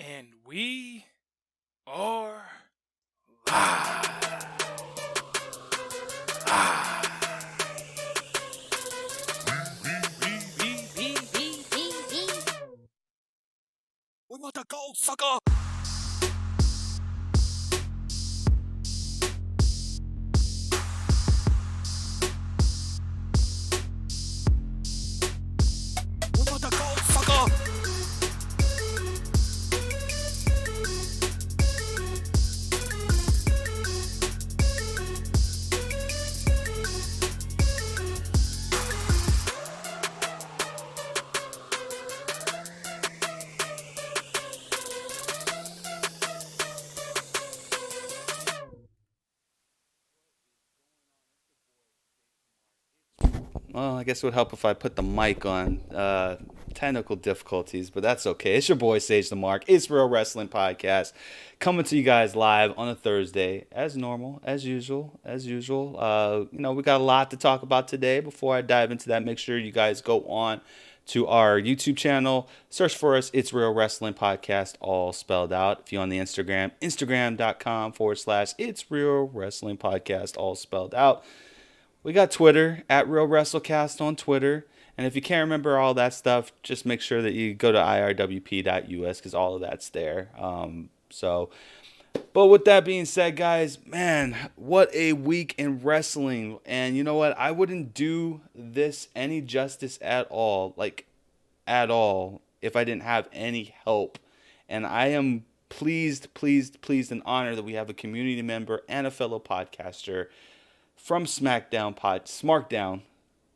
And we are live. We want the gold, sucker. We want the gold, sucker. Well, I guess it would help if I put the mic on. Technical difficulties, but that's okay. It's your boy Sage the Mark. It's Real Wrestling Podcast, coming to you guys live on a Thursday, as normal, as usual, as usual. We got a lot to talk about today. Before I dive into that, make sure you guys go on to our YouTube channel, search for us. It's Real Wrestling Podcast, all spelled out. If you're on the Instagram, instagram.com/ It's Real Wrestling Podcast, all spelled out. We got Twitter at Real WrestleCast on Twitter. And if you can't remember all that stuff, just make sure that you go to IRWP.us because all of that's there. But with that being said, guys, man, what a week in wrestling. And you know what? I wouldn't do this any justice at all, at all, if I didn't have any help. And I am pleased, and honored that we have a community member and a fellow podcaster from Smarkdown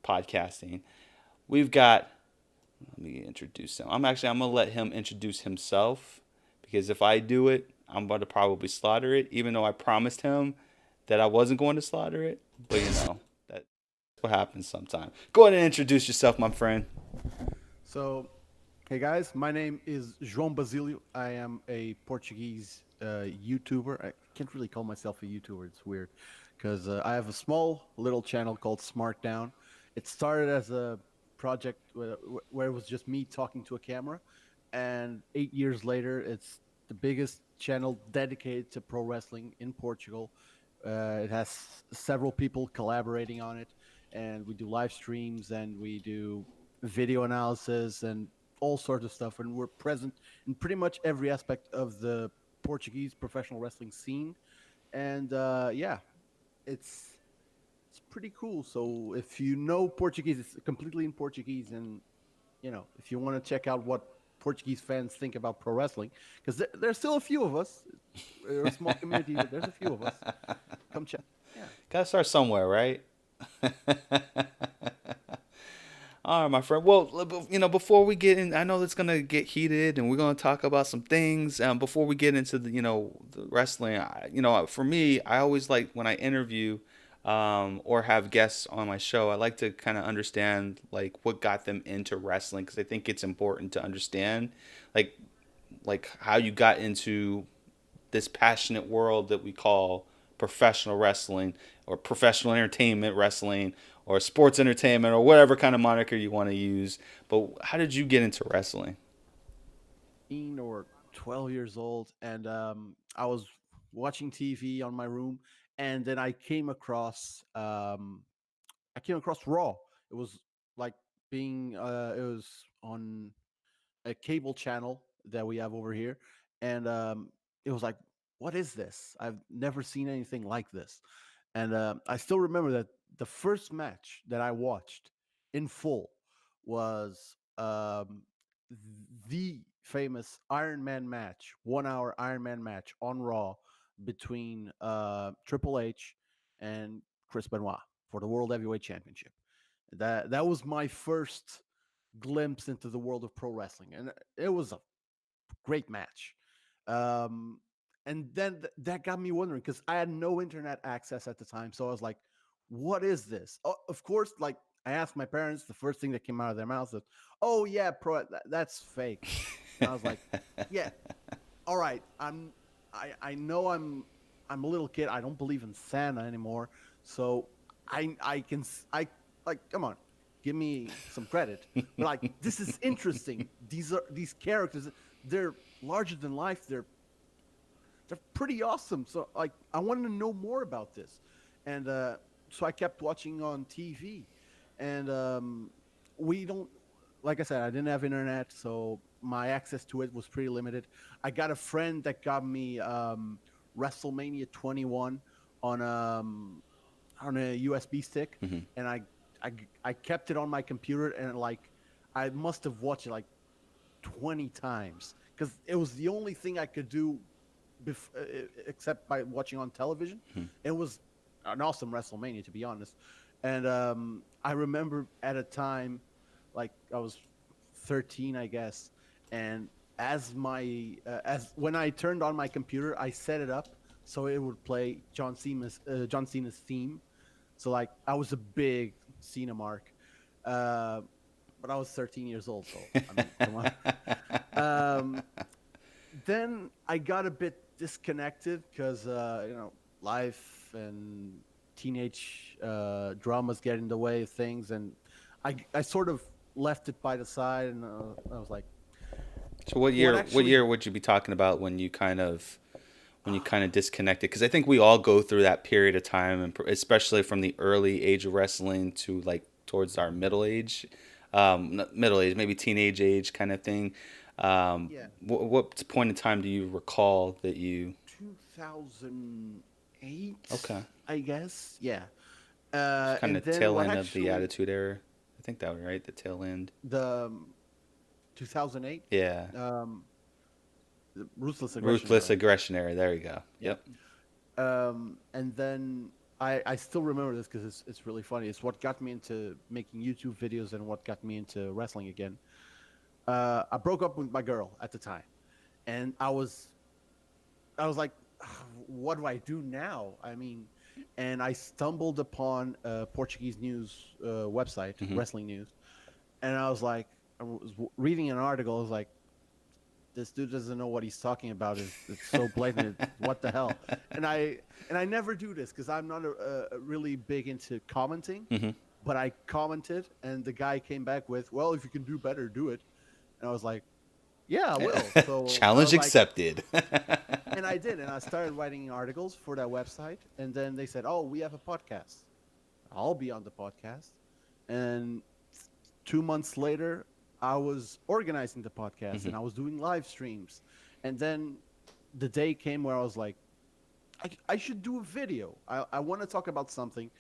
podcasting. We've got, let me introduce him. I'm gonna let him introduce himself because if I do it, I'm going to probably slaughter it, even though I promised him that I wasn't going to slaughter it. But that's what happens sometimes. Go ahead and introduce yourself, my friend. So, hey guys, my name is João Basílio. I am a Portuguese YouTuber. I can't really call myself a YouTuber. It's weird because I have a small little channel called Smarkdown. It started as a project where it was just me talking to a camera, and 8 years later, it's the biggest channel dedicated to pro wrestling in Portugal. It has several people collaborating on it, and we do live streams and we do video analysis and all sorts of stuff. And we're present in pretty much every aspect of the Portuguese professional wrestling scene. And yeah, it's pretty cool. So if you know Portuguese, it's completely in Portuguese, and if you want to check out what Portuguese fans think about pro wrestling, because there's still a few of us. We're a small community, but there's a few of us. Come check. Yeah. Gotta start somewhere, right? All right, my friend. Well, before we get in, I know it's gonna get heated, and we're gonna talk about some things. Before we get into the wrestling, for me, I always like when I interview, or have guests on my show. I like to kind of understand like what got them into wrestling because I think it's important to understand, like, how you got into this passionate world that we call professional wrestling or professional entertainment wrestling or sports entertainment or whatever kind of moniker you want to use. But how did you get into wrestling? Or 12 years old, and I was watching TV on my room, and then I came across Raw. It was like it was on a cable channel that we have over here, and it was like, what is this? I've never seen anything like this. And I still remember that the first match that I watched in full was the famous Iron Man match, 1 hour Iron Man match on Raw between Triple H and Chris Benoit for the World Heavyweight Championship. That was my first glimpse into the world of pro wrestling, and it was a great match. Um, and then that got me wondering because I had no internet access at the time, so I was like, "What is this?" Oh, of course, like I asked my parents, the first thing that came out of their mouths was, "Oh yeah, that's fake," and I was like, "Yeah, all right, I know I'm a little kid. I don't believe in Santa anymore, so I can I like come on, give me some credit. But like this is interesting. These characters. they're larger than life. They're pretty awesome. So like I wanted to know more about this, and so I kept watching on TV, and we don't. Like I said, I didn't have internet, so my access to it was pretty limited. I got a friend that got me WrestleMania 21 on on a USB stick, Hmm. and I kept it on my computer, and like I must have watched it like 20 times because it was the only thing I could do except by watching on television. It was an awesome WrestleMania, to be honest. And I remember at a time, like I was 13, I guess, and as when I turned on my computer, I set it up so it would play John Cena's theme. So like I was a big Cena mark, uh, but I was 13 years old, so I mean, come on. Um, then I got a bit disconnected because life and teenage dramas get in the way of things, and I sort of left it by the side, and I was like, So what what year? What actually? year would you be talking about when you kind of disconnected? Because I think we all go through that period of time, and especially from the early age of wrestling to like towards our middle age, not middle age, maybe teenage age kind of thing. Yeah, What point in time do you recall that you? 2008, Okay, I guess. Yeah, it's kind and of then tail what end of the actually Attitude Era. I think that was right. The tail end. the 2008 Yeah, um, the ruthless aggression ruthless era. aggression era. There you go. Yeah. Yep. And then I still remember this because it's really funny. It's what got me into making YouTube videos and what got me into wrestling again. I broke up with my girl at the time, and I was like, what do I do now? I mean, and I stumbled upon a Portuguese news website, Hmm. wrestling news, and I was like, I was reading an article. I was like, this dude doesn't know what he's talking about. It's so blatant. What the hell? And I never do this because I'm not really big into commenting. Hmm. But I commented, and the guy came back with, "Well, if you can do better, do it." And I was like, "Yeah, I will." So I Challenge was like, accepted. and I did, and I started writing articles for that website. And then they said, "Oh, we have a podcast. I'll be on the podcast." And 2 months later, I was organizing the podcast Hmm. and I was doing live streams. And then the day came where I was like, I should do a video. I want to talk about something.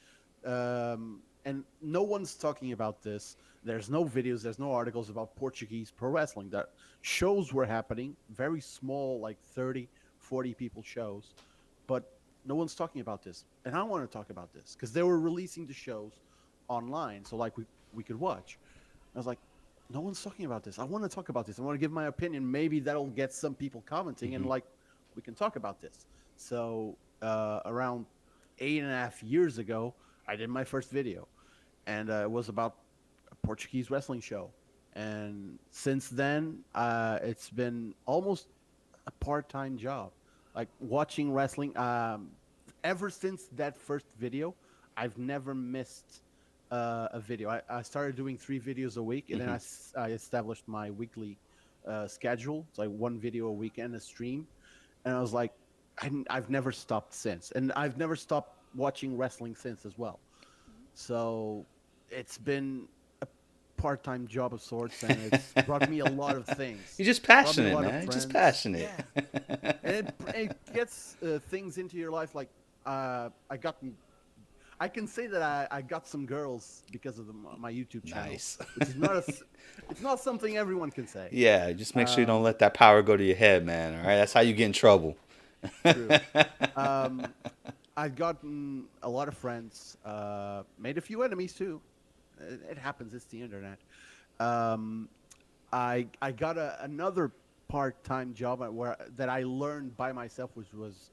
And no one's talking about this. There's no videos, there's no articles about Portuguese pro wrestling. That shows were happening, very small, like 30, 40 people shows. But no one's talking about this. And I want to talk about this because they were releasing the shows online. So, like, we could watch. I was like, no one's talking about this. I want to talk about this. I want to give my opinion. Maybe that'll get some people commenting, and Hmm. like, we can talk about this. So around 8.5 years ago, I did my first video, and it was about a Portuguese wrestling show. And since then, it's been almost a part-time job, like watching wrestling. Ever since that first video, I've never missed a video. I started doing 3 videos a week, and then Hmm. I established my weekly schedule. It's like 1 video a week and a stream. And I was like, I've never stopped since. And I've never stopped watching wrestling since as well. So it's been a part time job of sorts, and it's brought me a lot of things. You're just Brought me a passionate, lot of man. You're just friends. passionate. Yeah. And it gets things into your life like I got I can say that I got some girls because of my YouTube channel, Nice. which is it's not something everyone can say. Yeah, just make sure you don't Um, let that power go to your head, man. All right, that's how you get in trouble. True. Um, I've gotten a lot of friends, made a few enemies too. It happens. It's the internet. Um, I got another part-time job where that I learned by myself, which was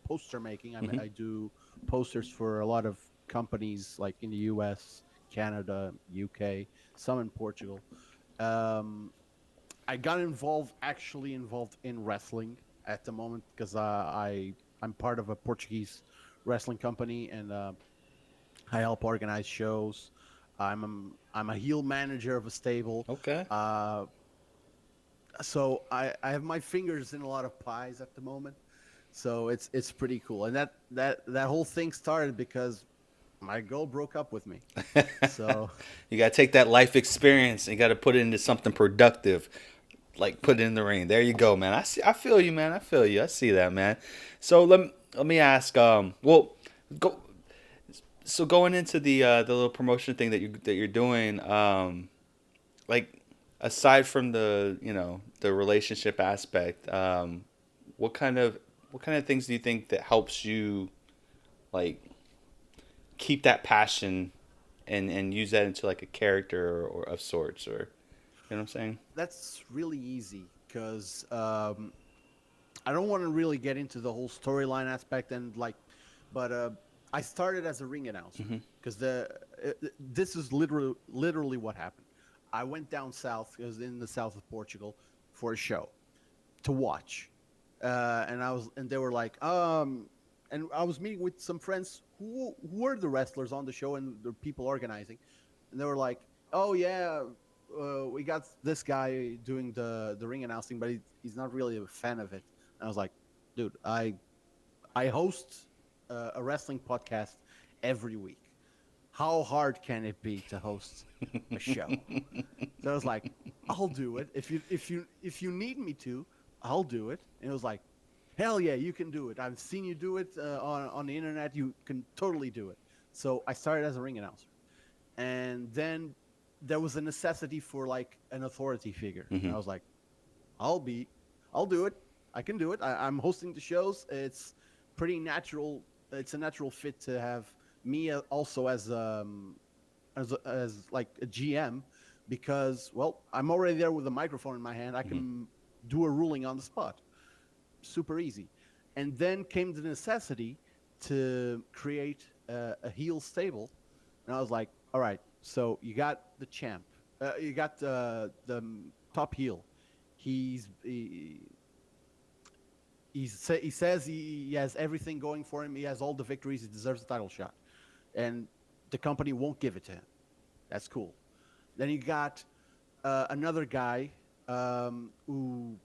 poster making. Hmm. I do posters for a lot of companies like in the U.S., Canada, UK, some in Portugal. Um, I got actually involved in wrestling at the moment because I'm part of a Portuguese wrestling company, and I help organize shows. I'm a heel manager of a stable. Okay. Uh, So I have my fingers in a lot of pies at the moment. So it's pretty cool. And that whole thing started because my girl broke up with me. So You got to take that life experience and you got to put it into something productive, like put it in the ring. There you go, man. I feel you, man. I feel you. I see that, man. So let me ask. Go. So going into the little promotion thing that you're doing, like aside from the the relationship aspect, what kind of what kind of things do you think that helps you like keep that passion and use that into like a character or of sorts, or you know what I'm saying? that's really easy because I don't want to really get into the whole storyline aspect and like, but I started as a ring announcer Mm-hmm. because this is literally what happened. I went down south, it was in the south of Portugal, for a show to watch, and they were like, and I was meeting with some friends who were the wrestlers on the show and the people organizing, and they were like, oh yeah. We got this guy doing the ring announcing, but he's not really a fan of it. And I was like, dude, I host a wrestling podcast every week. How hard can it be to host a show? So I was like, I'll do it. If you need me to, I'll do it. And it was like, hell yeah, you can do it. I've seen you do it on the internet. You can totally do it. So I started as a ring announcer, and then there was a necessity for like an authority figure. And Mm-hmm. I was like, I'll be, I'll do it. I can do it. I'm hosting the shows. It's pretty natural. It's a natural fit to have me also as like a GM, because well, I'm already there with a microphone in my hand. I Mm-hmm. can do a ruling on the spot. Super easy. And then came the necessity to create a heel stable, and I was like, all right, so you got the champ, you got the top heel. He's he says he has everything going for him. He has all the victories. He deserves a title shot, and the company won't give it to him. That's cool. Then you got another guy who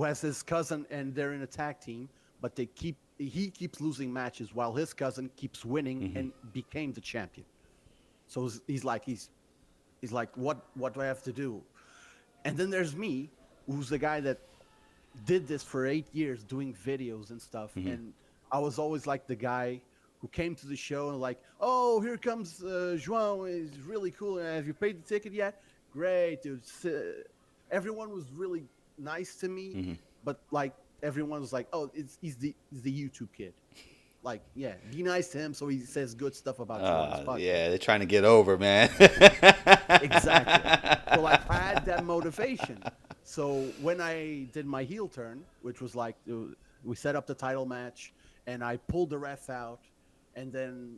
has his cousin, and they're in a tag team, but he keeps losing matches while his cousin keeps winning Mm-hmm. and became the champion. So he's like, what do I have to do? And then there's me, who's the guy that did this for 8 years, doing videos and stuff. Mm-hmm. And I was always like the guy who came to the show and like, oh, here comes João. He's really cool. Have you paid the ticket yet? Great, dude. Everyone was really nice to me, Mm-hmm. but like everyone was like, oh, he's the YouTube kid. Like, yeah, be nice to him so he says good stuff about you on his podcast. Yeah, they're trying to get over, man. Exactly. So like I had that motivation. So when I did my heel turn, which was like we set up the title match and I pulled the ref out, and then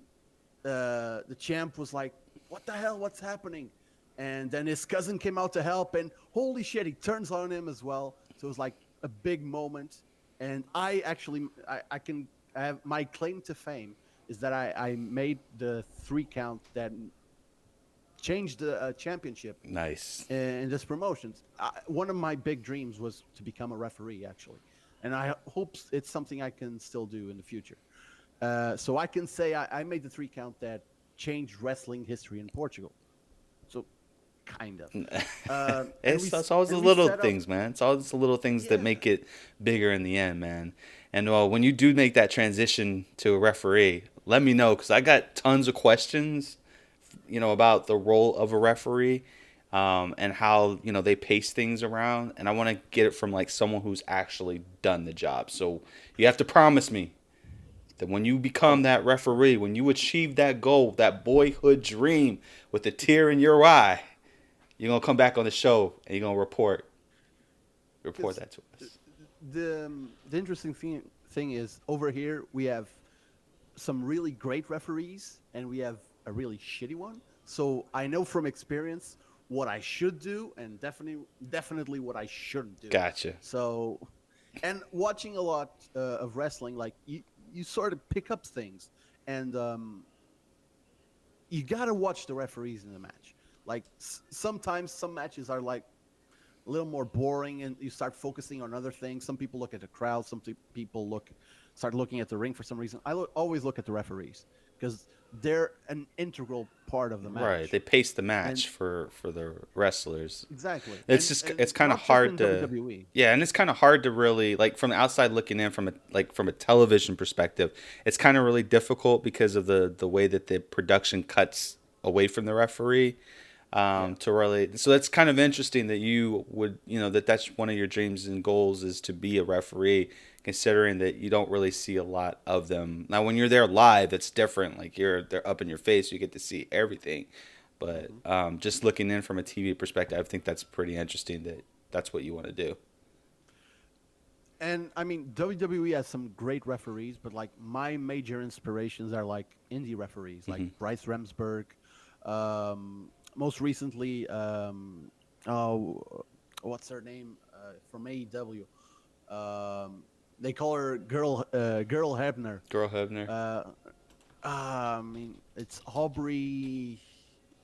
the champ was like, "What the hell? What's happening?" And then his cousin came out to help, and holy shit, he turns on him as well. So it was like a big moment. And I actually, I have my claim to fame is that I made the 3 count that changed the championship Nice. in this promotions. One of my big dreams was to become a referee, actually, and I hope it's something I can still do in the future. So I can say I made the 3 count that changed wrestling history in Portugal. So, kind of. It's always the And we little set up, things, man. It's always the little things that yeah. make it bigger in the end, man. And when you do make that transition to a referee, let me know because I got tons of questions, about the role of a referee, and how they pace things around. And I want to get it from like someone who's actually done the job. So you have to promise me that when you become Oh, that referee, when you achieve that goal, that boyhood dream with a tear in your eye, you're gonna come back on the show and you're gonna report because that to us. the interesting thing is over here we have some really great referees and we have a really shitty one. So I know from experience what I should do and definitely what I shouldn't do. Gotcha. So, and watching a lot of wrestling, like you sort of pick up things, and you gotta watch the referees in the match. Like sometimes some matches are a little more boring, and you start focusing on other things. Some people look at the crowd. Some people start looking at the ring for some reason. Always look at the referees because they're an integral part of the Right. match. They pace the And match for the wrestlers. exactly, It's and kind of not just in hard to WWE. yeah, and it's kind of hard to really like from the outside looking in from a television perspective. It's kind of really difficult because of the way that the production cuts away from the referee Yeah. to really. So that's kind of interesting that you would that's one of your dreams and goals is to be a referee, considering that you don't really see a lot of them. Now, when you're there live, it's different. Like they're up in your face, you get to see everything. But Mhm. just looking in from a TV perspective, I think that's pretty interesting that that's what you want to do. And I mean, WWE has some great referees, but like my major inspirations are like indie referees, like Hmm. Bryce Remsburg. Most recently, oh, what's her name from AEW? They call her Girl Hebner. Girl Hebner. Uh, I mean, it's Aubrey.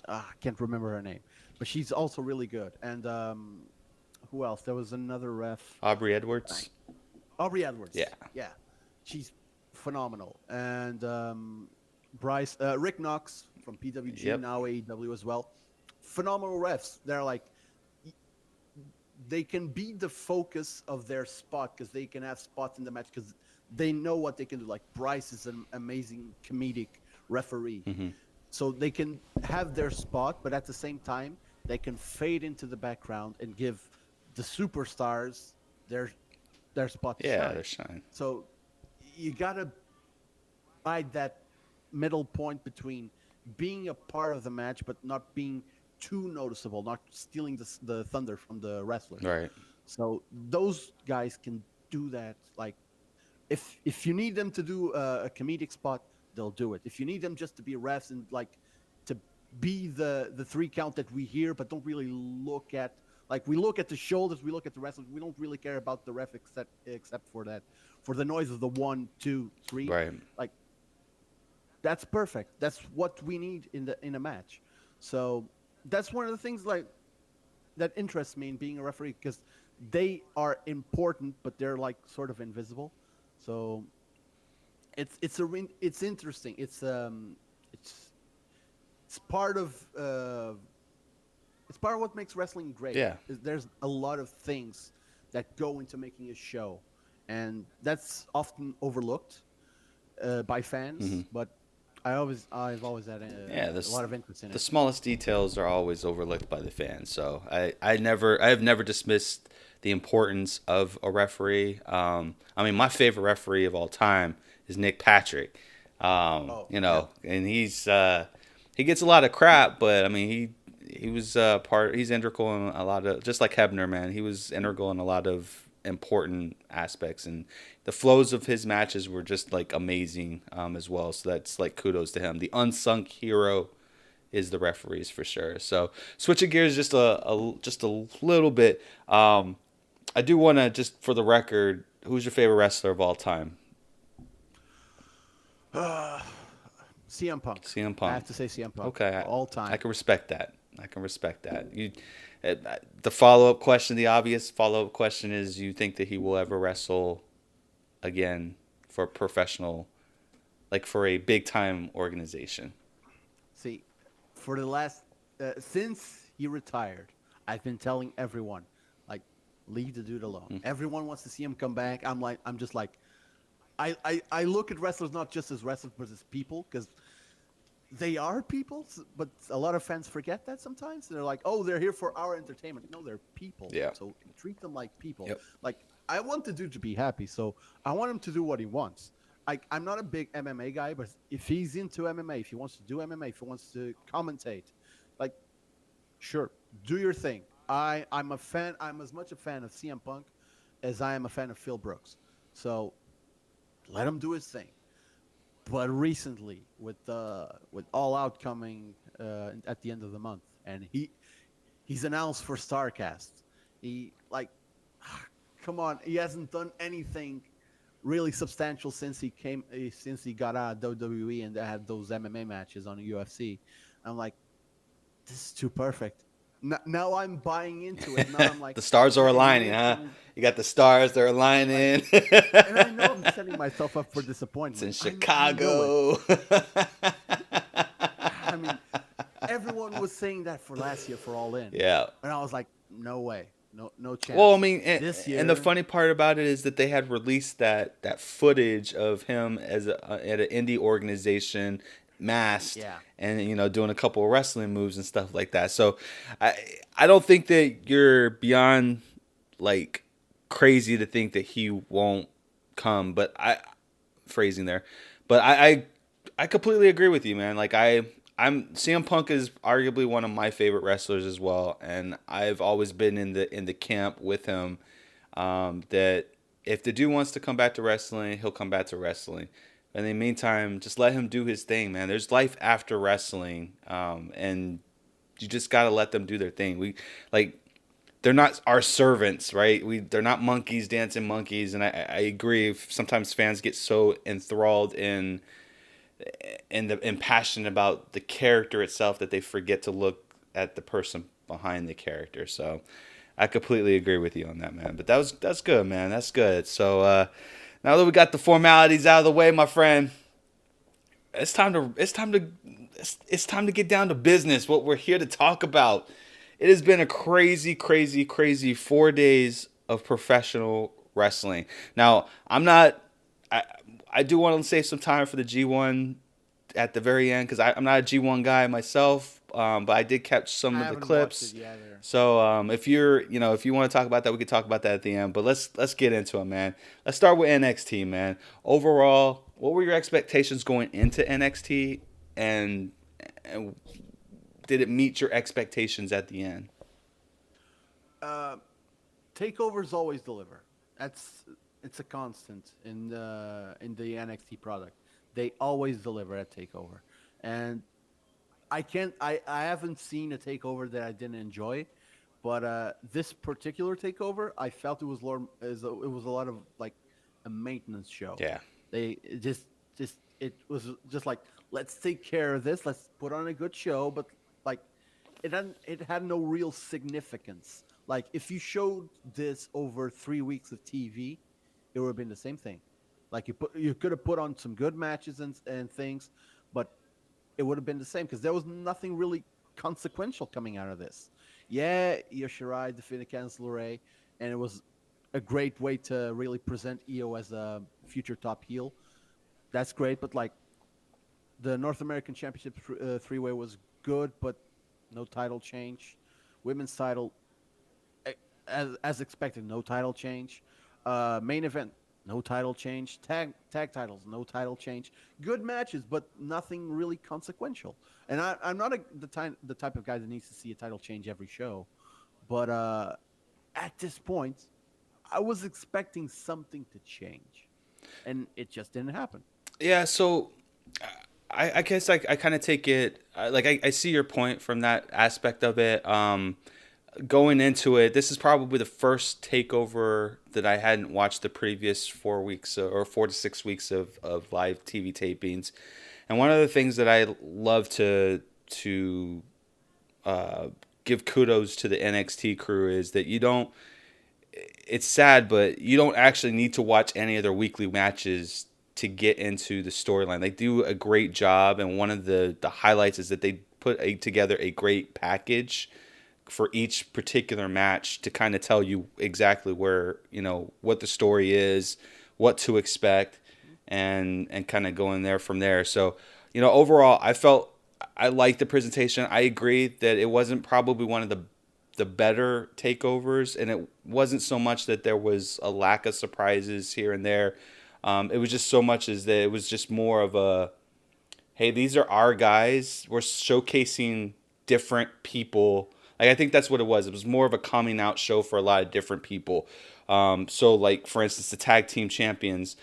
I can't remember her name, but she's also really good. And who else? There was another ref. Aubrey Edwards. Aubrey Edwards. Yeah. Yeah, she's phenomenal. And Rick Knox from PWG, Yep. now AEW as well. Phenomenal refs. They're like, they can be the focus of their spot because they can have spots in the match because they know what they can do. Like Bryce is an amazing comedic referee. Hmm. So they can have their spot, but at the same time, they can fade into the background and give the superstars their spot to Yeah, shine. they're shine. So you gotta find that middle point between being a part of the match, but not being too noticeable, not stealing the thunder from the wrestler. Right. So those guys can do that. Like if you need them to do a comedic spot, they'll do it. If you need them just to be refs and like to be the 3 count that we hear, but don't really look at, like we look at the shoulders, we look at the wrestlers, we don't really care about the ref except for that, for the noise of the 1, 2, 3. Right. Like that's perfect. That's what we need in a match. So that's one of the things like that interests me in being a referee because they are important, but they're like sort of invisible. So it's interesting. It's part of it's part of what makes wrestling great. Yeah. There's a lot of things that go into making a show, and that's often overlooked by fans. Mhm. But I've always had Yeah, a lot of interest in the it. smallest details are always overlooked by the fans. So I have never dismissed the importance of a referee. I mean, my favorite referee of all time is Nick Patrick. And he gets a lot of crap, but I mean he was he's integral in a lot of, just like Hebner, man. He was integral in a lot of important aspects, and the flows of his matches were just like amazing as well. So that's like kudos to him. The unsung hero is the referees for sure. So switching gears just a little bit. I do want to, just for the record, who's your favorite wrestler of all time? CM Punk. CM I have Punk. to say CM Punk. Okay, All time. I can respect that. The follow-up question, the obvious follow-up question is, you think that he will ever wrestle again for a professional, like for a big-time organization? See, for the last since he retired, I've been telling everyone, like, leave the dude alone. Everyone wants to see him come back. I'm just like, I look at wrestlers not just as wrestlers but as people, because they are people. But a lot of fans forget that sometimes. They're like, oh, they're here for our entertainment. No, they're people. Yeah. So treat them like people. Yep. Like, I want the dude to be happy, so I want him to do what he wants. I'm not a big MMA guy, but if he's into MMA, if he wants to do MMA, if he wants to commentate, like, sure, do your thing. I'm a fan. I'm as much a fan of CM Punk as I am a fan of Phil Brooks. So let him do his thing. But recently, with All Out coming at the end of the month, and he's announced for Starcast, he like, come on, he hasn't done anything really substantial since he got out of WWE and had those MMA matches on the UFC. I'm like, this is too perfect. now I'm buying into it. Now I'm like, The stars are okay, aligning, maybe huh? it's You got the stars, they're like, aligning. and I know I'm setting myself up for It's in disappointment. I know it. Chicago. I mean, everyone was saying that for last year for All In, Yeah. and I was like, no way, no Well, I chance. mean, This and the year, funny part about it is that they had released that footage of him as at an indie organization, masked, yeah, and doing a couple of wrestling moves and stuff like that. So, I I don't think that you're beyond like crazy to think that he won't come. But phrasing there, but I completely agree with you, man. Like I'm CM Punk is arguably one of my favorite wrestlers as well, and I've always been in the camp with him, that if the dude wants to come back to wrestling, he'll come back to wrestling. In the meantime, just let him do his thing, man. There's life after wrestling, and you just gotta let them do their thing. We like they're not our servants, right? They're not monkeys dancing monkeys, and I agree. Sometimes fans get so enthralled in passionate about the character itself that they forget to look at the person behind the character. So I completely agree with you on that, man. But that's good, man. That's good. So now that we got the formalities out of the way, my friend, it's time to get down to business. What we're here to talk about. It has been a crazy, crazy, crazy 4 days of professional wrestling. Now, I'm not. I do want to save some time for the G1 at the very end because I'm not a G1 guy myself, but I did catch some I of the haven't watched clips. it yet either. So if if you want to talk about that, we could talk about that at the end. But let's get into it, man. Let's start with NXT, man. Overall, what were your expectations going into NXT, and did it meet your expectations at the end? Takeovers always deliver. It's a constant in the NXT product. They always deliver at Takeover, and I haven't seen a Takeover that I didn't enjoy, but this particular Takeover I felt it was a lot of like a maintenance show. Yeah. They just it was just like, let's take care of this. Let's put on a good show, but like it had no real significance. Like if you showed this over 3 weeks of TV, it would have been the same thing. Like you could have put on some good matches and things, but it would have been the same because there was nothing really consequential coming out of this. Yeah, Io Shirai defeated Candice LeRae, and it was a great way to really present Io as a future top heel. That's great, but like the North American Championship three-way was good, but no title change. Women's title, as expected, no title change. Main event, no title change. Tag titles, no title change. Good matches, but nothing really consequential. And I'm not the type of guy that needs to see a title change every show, but at this point, I was expecting something to change, and it just didn't happen. Yeah, so I guess I kind of take it like I see your point from that aspect of it. Going into it, this is probably the first takeover that I hadn't watched the previous 4 weeks or 4 to 6 weeks of live TV tapings. And one of the things that I love to give kudos to the NXT crew is that you don't. It's sad, but you don't actually need to watch any of their weekly matches to get into the storyline. They do a great job, and one of the highlights is that they put together a great package for each particular match to kind of tell you exactly where, what the story is, what to expect, and kind of going there from there. So, overall, I liked the presentation. I agree that it wasn't probably one of the better takeovers, and it wasn't so much that there was a lack of surprises here and there. It was just so much as that it was just more of a, hey, these are our guys. We're showcasing different people. Like, I think that's what it was. It was more of a coming out show for a lot of different people. So, like, for instance, the tag team champions,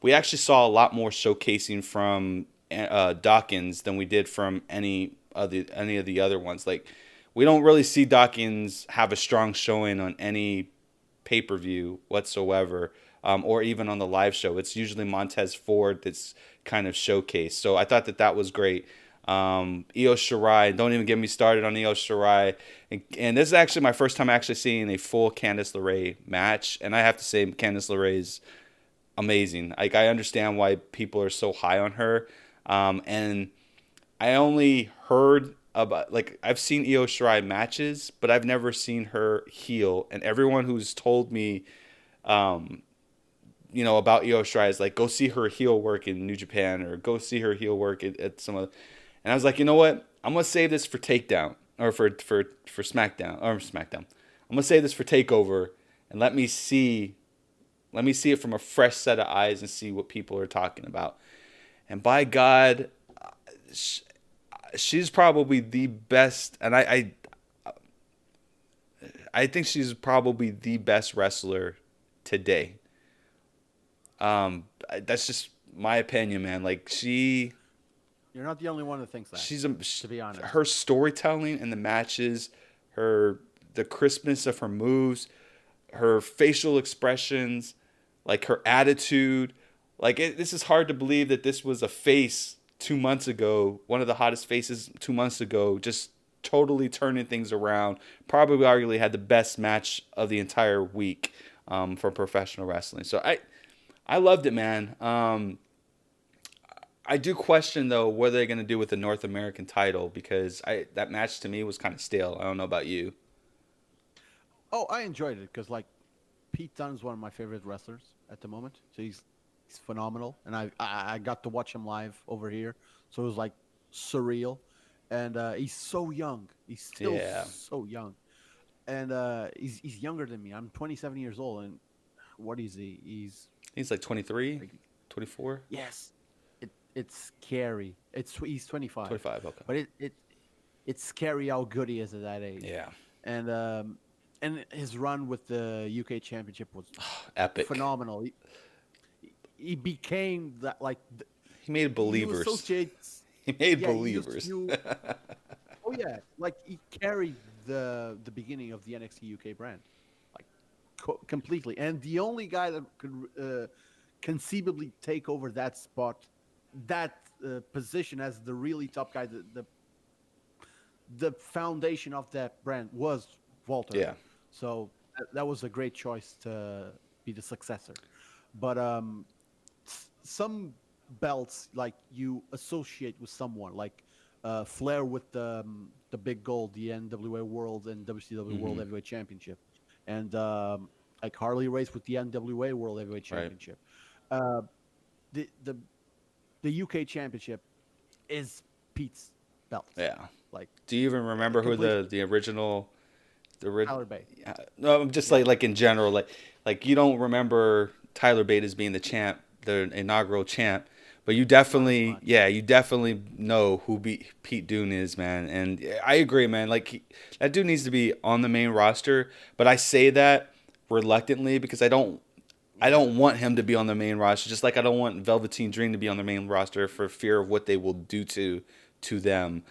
we actually saw a lot more showcasing from Dawkins than we did from any of the other ones. Like, we don't really see Dawkins have a strong showing on any pay-per-view whatsoever, or even on the live show. It's usually Montez Ford that's kind of showcased. So I thought that was great. Io Shirai, don't even get me started on Io Shirai. And this is actually my first time actually seeing a full Candice LeRae match. And I have to say, Candice LeRae is amazing. Like, I understand why people are so high on her. And I only heard about, like, I've seen Io Shirai matches, but I've never seen her heel. And everyone who's told me, about Io Shirai is like, go see her heel work in New Japan or go see her heel work at some other. And I was like, you know what? I'm gonna save this for Takedown or for SmackDown or SmackDown. I'm gonna save this for Takeover and let me see it from a fresh set of eyes and see what people are talking about. And by God, she's probably the best, and I think she's probably the best wrestler today. That's just my opinion, man. Like You're not the only one that thinks that. To be honest, her storytelling in the matches, the crispness of her moves, her facial expressions, like her attitude. Like this is hard to believe that this was a face 2 months ago, one of the hottest faces 2 months ago, just totally turning things around. Probably arguably had the best match of the entire week for professional wrestling. So I loved it, man. I do question though what they're gonna do with the North American title because that match to me was kind of stale. I don't know about you. oh, I enjoyed it because like Pete Dunne is one of my favorite wrestlers at the moment. So he's phenomenal, and I got to watch him live over here, so it was like surreal. And he's so young. He's still so young, and he's younger than me. I'm 27 years old, and what is he? He's like 23, 24. Yes, it's scary. He's 25. 25, okay. But it's scary how good he is at that age. Yeah. And his run with the UK Championship was epic, phenomenal. He became that like he made believers. He made believers. Oh yeah, like he carried the beginning of the NXT UK brand, like completely. And the only guy that could conceivably take over that spot, that position as the really top guy, the foundation of that brand was Walter. Yeah. So that was a great choice to be the successor. But some belts like you associate with someone like Flair with the big gold, the NWA World and WCW World Heavyweight Championship, and like Harley Race with the NWA World Heavyweight Championship. Right. The UK Championship is Pete's belt. Yeah. Like, do you even remember who the original? Tyler Bate. No, I'm just like in general, like you don't remember Tyler Bate as being the champ, the inaugural champ, but you definitely know who Pete Dunne is, man. And I agree, man. Like that dude needs to be on the main roster, but I say that reluctantly because I don't want him to be on the main roster, just like I don't want Velveteen Dream to be on the main roster for fear of what they will do to them.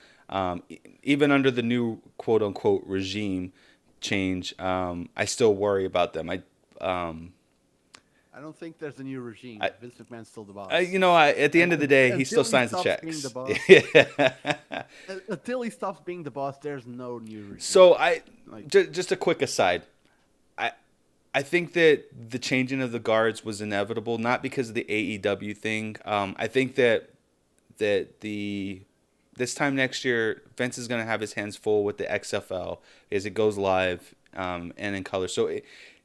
Even under the new quote unquote regime change, I still worry about them. I don't think there's a new regime. Vince McMahon's still the boss. At the end of the day, he still signs the checks. Until he stops being the boss, there's no new regime. So just a quick aside. I think that the changing of the guards was inevitable, not because of the AEW thing. I think that this time next year, Vince is going to have his hands full with the XFL as it goes live and in color. So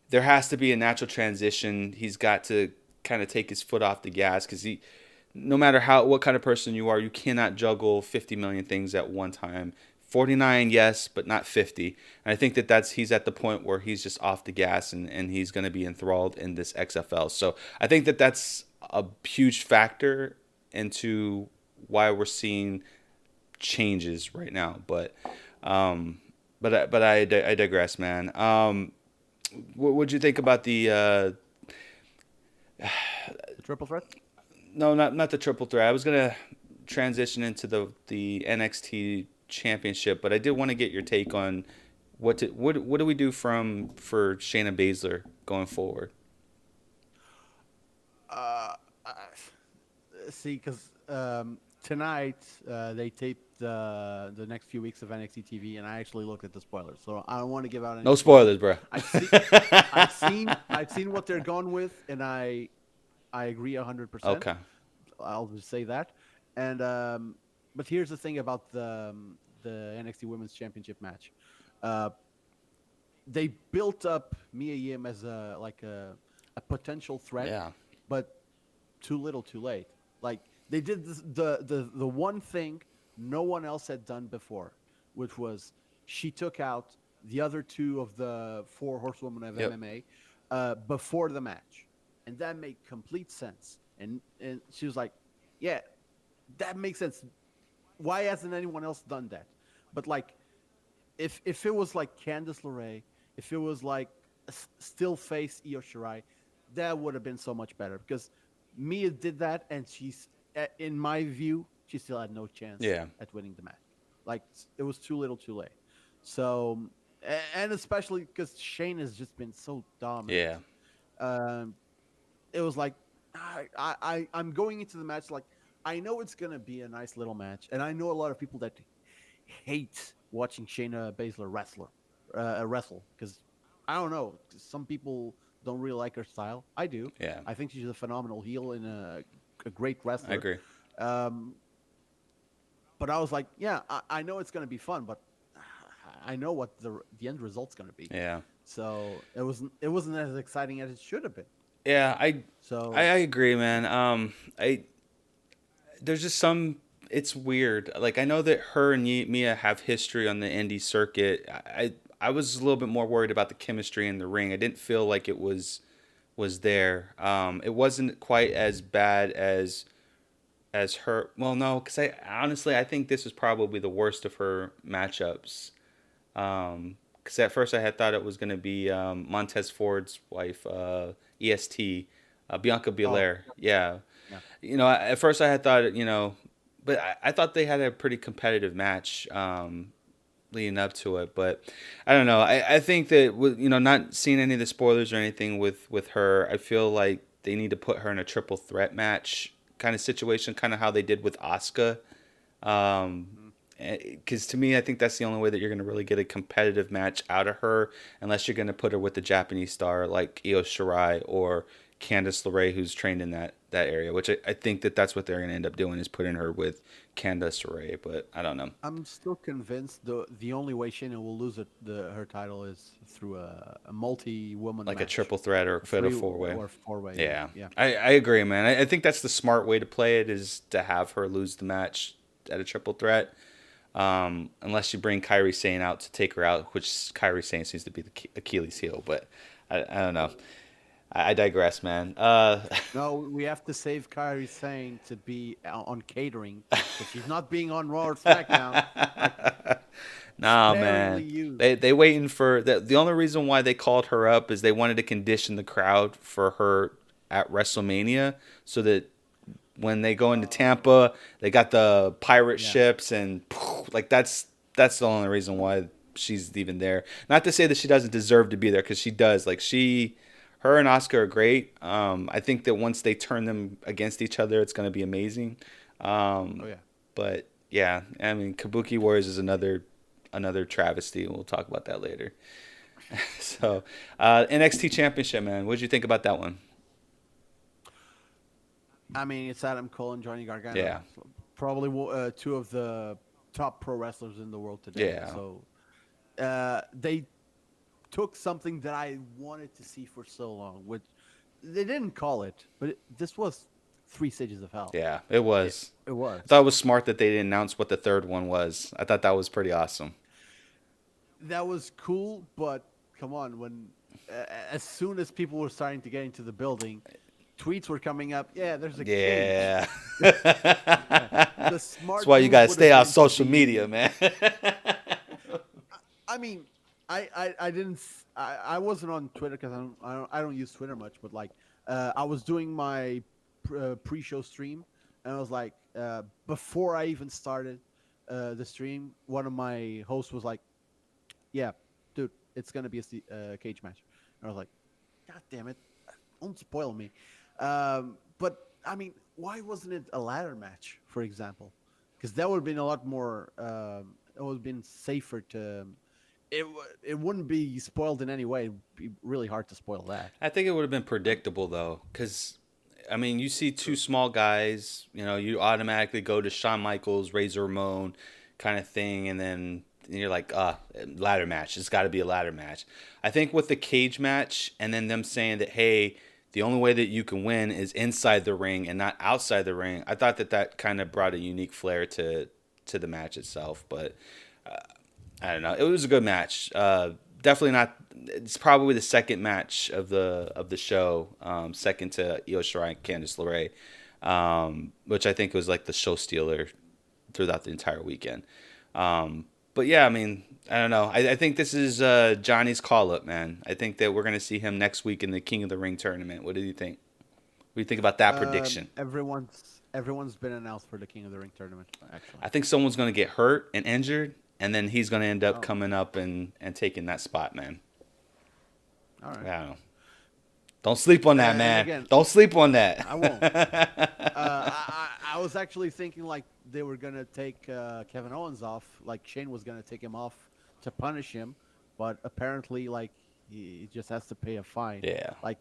there has to be a natural transition. He's got to kind of take his foot off the gas because no matter what kind of person you are, you cannot juggle 50 million things at one time. 49, yes, but not 50. And I think he's at the point where he's just off the gas and he's going to be enthralled in this XFL. So I think that's a huge factor into why we're seeing changes right now, but I digress, man. What would you think about the triple threat? No, not the triple threat. I was gonna transition into the NXT championship, but I did want to get your take on what do we do for Shayna Baszler going forward. See, because tonight they taped the next few weeks of NXT TV, and I actually looked at the spoilers. So I don't want to give out any No spoilers, bro. I've seen what they're going with, and I agree 100%. Okay. I'll just say that. And but here's the thing about the NXT Women's Championship match. Uh, they built up Mia Yim as a potential threat, Yeah. but too little, too late. Like they did the one thing no one else had done before, which was she took out the other two of the four horsewomen of Yep. MMA before the match, and that made complete sense. And she was like, "Yeah, that makes sense. Why hasn't anyone else done that?" But like, if it was like Candice LeRae, if it was like still face Io Shirai, that would have been so much better because Mia did that, and she's, in my view, she still had no chance at winning the match. Like it was too little, too late. So, and especially because Shane has just been so dominant. Um, it was like I'm going into the match like I know it's gonna be a nice little match, and I know a lot of people that hate watching Shayna Baszler wrestle because I don't know. Some people don't really like her style. I do. Yeah. I think she's a phenomenal heel and a great wrestler. I agree. But I was like, yeah, I know it's gonna be fun, but I know what the end result's gonna be. Yeah. So it wasn't as exciting as it should have been. Yeah, So I agree, man. There's just some. It's weird. Like I know that her and Mia have history on the indie circuit. I was a little bit more worried about the chemistry in the ring. I didn't feel like it was there. It wasn't quite as bad as her. Well, no, because I think this is probably the worst of her matchups. Because at first I had thought it was going to be Montez Ford's wife, EST, Bianca Belair. Yeah. yeah. You know, at first I had thought, but I thought they had a pretty competitive match leading up to it. But I don't know. I think that, not seeing any of the spoilers or anything with her, I feel like they need to put her in a triple threat match kind of situation, kind of how they did with Asuka. Because to me, I think that's the only way that you're going to really get a competitive match out of her, unless you're going to put her with the Japanese star like Io Shirai or Candice LeRae, who's trained in that area, which I think that's what they're going to end up doing, is putting her with Candice LeRae, but I don't know. I'm still convinced the only way Shayna will lose her title is through a multi-woman Like match. a triple threat or a fatal four-way. Or four-way. Yeah. Yeah. I agree, man. I think that's the smart way to play it, is to have her lose the match at a triple threat. Unless you bring Kairi Sane out to take her out, which Kairi Sane seems to be the Achilles heel, but I don't know. I digress, man. No, we have to save Kairi Sane to be on catering, but she's not being on Raw or SmackDown. Nah, man. They waiting for the only reason why they called her up is they wanted to condition the crowd for her at WrestleMania, so that when they go into Tampa, they got the pirate ships, and like that's the only reason why she's even there. Not to say that she doesn't deserve to be there, because she does. Like her and Asuka are great. I think that once they turn them against each other, it's going to be amazing. But yeah, I mean, Kabuki Warriors is another travesty, and we'll talk about that later. So NXT Championship, man, what did you think about that one? I mean, it's Adam Cole and Johnny Gargano. Yeah. Probably two of the top pro wrestlers in the world today. Yeah. So they took something that I wanted to see for so long, which they didn't call it, but this was 3 Stages of Hell. Yeah, it was. It was. I thought it was smart that they didn't announce what the third one was. I thought that was pretty awesome. That was cool, but come on, as soon as people were starting to get into the building, tweets were coming up. Yeah, there's a cage. The smart. That's why you gotta stay off social media, man. I mean, I wasn't on Twitter because I don't use Twitter much, but like I was doing my pre-show stream, and I was like, before I even started the stream, one of my hosts was like, "Yeah, dude, it's gonna be a cage match," and I was like, "God damn it, don't spoil me." But I mean, why wasn't it a ladder match, for example? Because that would have been a lot more. It would have been safer to. It wouldn't be spoiled in any way. It'd be really hard to spoil that. I think it would have been predictable though, because I mean, you see two small guys, you automatically go to Shawn Michaels, Razor Ramon, kind of thing, and then you're like, ladder match. It's got to be a ladder match. I think with the cage match, and then them saying that, hey, the only way that you can win is inside the ring and not outside the ring. I thought that kind of brought a unique flair to the match itself, but I don't know. It was a good match. Definitely not. It's probably the second match of the show, second to Io Shirai and Candice LeRae, which I think was like the show stealer throughout the entire weekend. But yeah, I mean, I don't know. I think this is Johnny's call up, man. I think that we're gonna see him next week in the King of the Ring tournament. What do you think? What do you think about that prediction? Everyone's been announced for the King of the Ring tournament. Actually, I think someone's gonna get hurt and injured, and then he's gonna end up coming up and taking that spot, man. All right. I don't know. Don't sleep on that, man. Again, don't sleep on that. I won't. I was actually thinking like they were gonna take Kevin Owens off, like Shane was gonna take him off to punish him, but apparently like he just has to pay a fine. Yeah. Like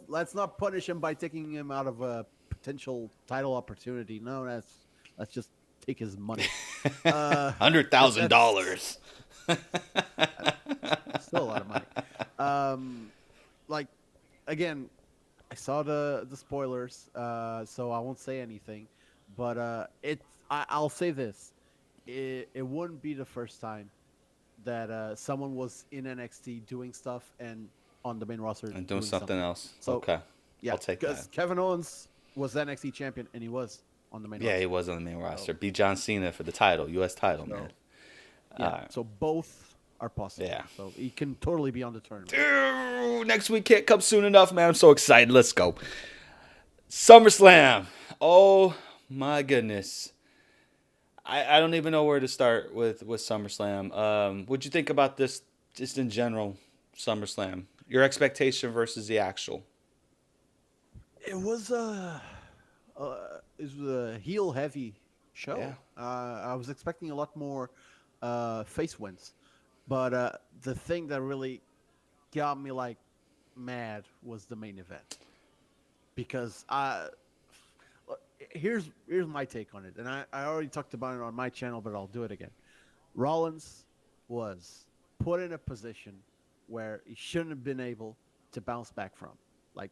let's not punish him by taking him out of a potential title opportunity. No, let's just take his money. $100,000. Still a lot of money. Like again, I saw the spoilers, so I won't say anything. But I'll say this: it wouldn't be the first time that someone was in NXT doing stuff and on the main roster And doing something else. So, okay. Yeah, I'll take because that. Kevin Owens was NXT champion and he was on the main Yeah, roster. he was on the main roster. Beat John Cena for the title, U.S. title, man. Yeah, so both are possible. Yeah. So he can totally be on the tournament. Dude, next week can't come soon enough, man. I'm so excited. Let's go. SummerSlam. Oh, my goodness. I don't even know where to start with SummerSlam. What'd you think about this, just in general, SummerSlam? Your expectation versus the actual. It was a heel heavy show. Yeah. I was expecting a lot more face wins, but the thing that really got me like mad was the main event because here's my take on it, and I already talked about it on my channel, but I'll do it again. Rollins was put in a position where he shouldn't have been able to bounce back from, like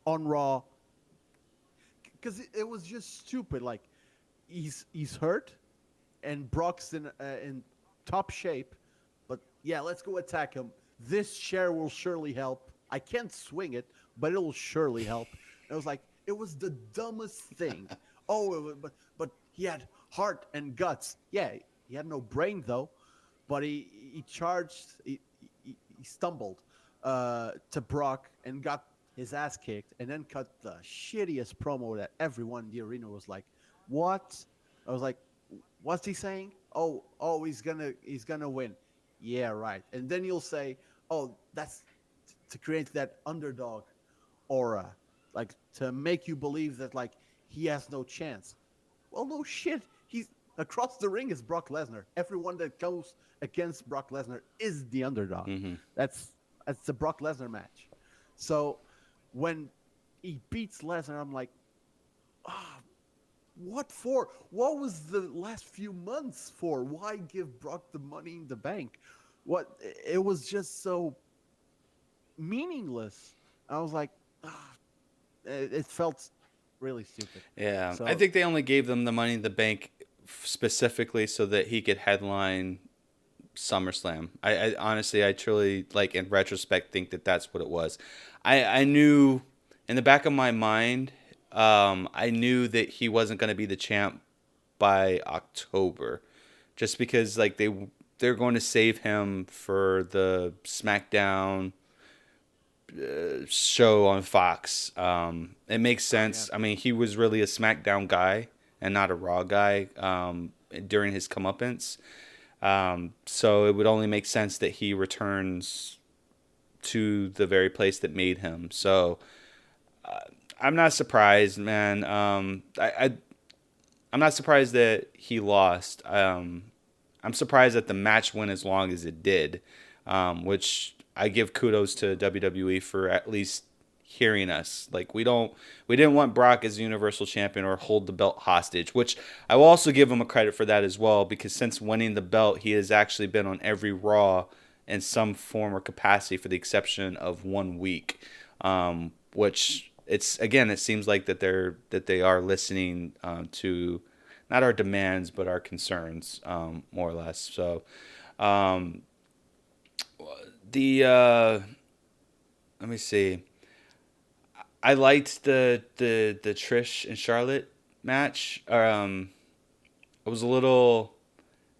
on Raw, because it was just stupid. Like he's hurt, and Brock's in top shape, but yeah, let's go attack him. This chair will surely help. I can't swing it, but it will surely help. And I was like, it was the dumbest thing. But he had heart and guts. Yeah, he had no brain though, but he charged. He stumbled to Brock and got his ass kicked, and then cut the shittiest promo that everyone in the arena was like, "What?" I was like, "What's he saying? Oh, he's gonna win." Yeah, right. And then you'll say, "Oh, that's to create that underdog aura, like to make you believe that like he has no chance." Well, no shit. He's across the ring is Brock Lesnar. Everyone that goes against Brock Lesnar is the underdog. Mm-hmm. That's the Brock Lesnar match. So when he beats Lesnar, I'm like, what for? What was the last few months for? Why give Brock the money in the bank? What? It was just so meaningless. I was like, it felt really stupid. Yeah, So, I think they only gave them the money in the bank specifically so that he could headline SummerSlam. I honestly, I truly, like, in retrospect, think that that's what it was. I knew in the back of my mind, I knew that he wasn't going to be the champ by October, just because like they're going to save him for the SmackDown show on Fox. It makes sense. Yeah. I mean, he was really a SmackDown guy and not a Raw guy during his comeuppance. So it would only make sense that he returns to the very place that made him. So I'm not surprised, man. I'm not surprised that he lost. I'm surprised that the match went as long as it did, which I give kudos to WWE for at least hearing us. Like we didn't want Brock as Universal Champion or hold the belt hostage, which I will also give him a credit for that as well, because since winning the belt, he has actually been on every Raw in some form or capacity, for the exception of 1 week, which it's again, it seems like that they are listening to not our demands but our concerns, more or less. So um, the let me see. I liked the Trish and Charlotte match. I was a little